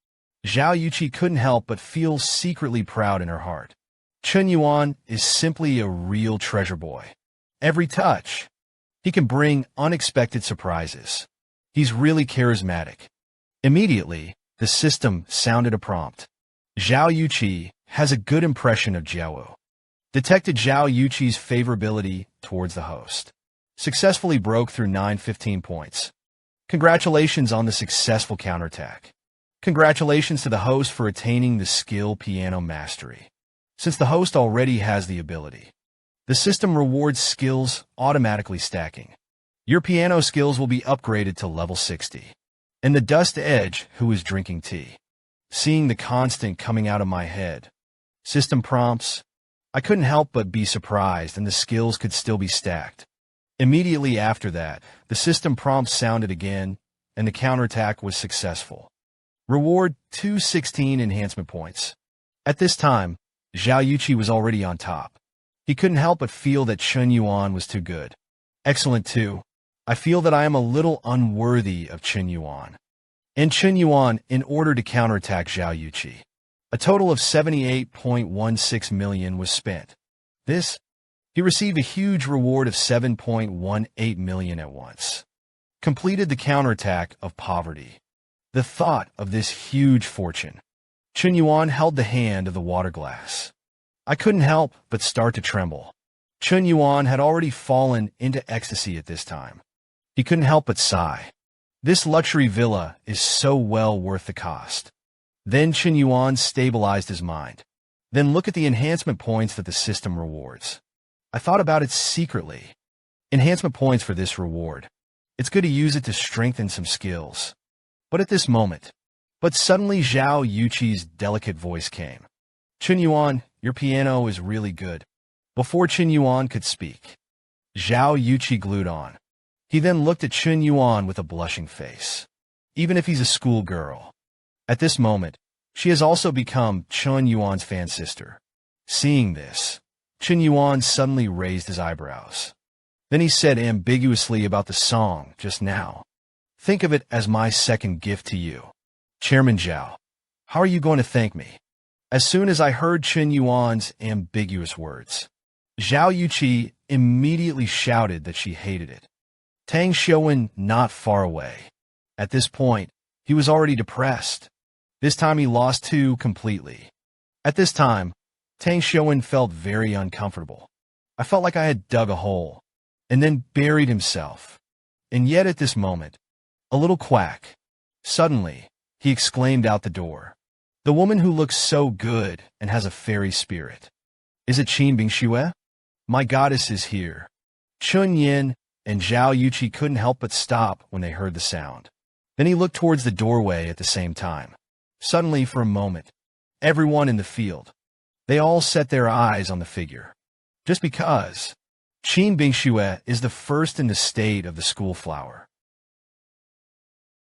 Zhao Yuqi couldn't help but feel secretly proud in her heart. Chen Yuan is simply a real treasure boy. Every touch, he can bring unexpected surprises. He's really charismatic. Immediately, the system sounded a prompt. Zhao Yuqi has a good impression of Jiao. Detected Zhao Yuqi's favorability towards the host. Successfully broke through 915 points. Congratulations on the successful counterattack. Congratulations to the host for attaining the skill piano mastery. Since the host already has the ability, the system rewards skills automatically stacking. Your piano skills will be upgraded to level 60. And the dust edge who is drinking tea. Seeing the constant coming out of my head. System prompts. I couldn't help but be surprised, and the skills could still be stacked. Immediately after that, the system prompt sounded again, and the counterattack was successful. Reward 216 enhancement points. At this time, Zhao Yuqi was already on top. He couldn't help but feel that Chen Yuan was too good. Excellent too. I feel that I am a little unworthy of Chen Yuan. And Chen Yuan, in order to counterattack Zhao Yuqi, a total of 78.16 million was spent. He received a huge reward of 7.18 million at once. Completed the counterattack of poverty. The thought of this huge fortune. Chen Yuan held the hand of the water glass. I couldn't help but start to tremble. Chen Yuan had already fallen into ecstasy at this time. He couldn't help but sigh. This luxury villa is so well worth the cost. Then Chen Yuan stabilized his mind. Then look at the enhancement points that the system rewards. I thought about it secretly. Enhancement points for this reward. It's good to use it to strengthen some skills. But suddenly Zhao Yuqi's delicate voice came. Chen Yuan, your piano is really good. Before Chen Yuan could speak, Zhao Yuqi glued on. He then looked at Chen Yuan with a blushing face. Even if he's a schoolgirl. At this moment, she has also become Chen Yuan's fan sister. Seeing this, Chen Yuan suddenly raised his eyebrows. Then he said ambiguously about the song just now. Think of it as my second gift to you. Chairman Zhao, how are you going to thank me? As soon as I heard Chen Yuan's ambiguous words, Zhao Yuqi immediately shouted that she hated it. Chen Yuan not far away. At this point, he was already depressed. This time he lost too completely. At this time, Chen Yuan felt very uncomfortable. I felt like I had dug a hole, and then buried himself. And yet at this moment, a little quack. Suddenly, he exclaimed out the door. The woman who looks so good and has a fairy spirit. Is it Qin Bingxue? My goddess is here. Chun Yin and Zhao Yuqi couldn't help but stop when they heard the sound. Then he looked towards the doorway at the same time. Suddenly, for a moment, everyone in the field, they all set their eyes on the figure. Just because Qin Bingxue is the first in the state of the school flower.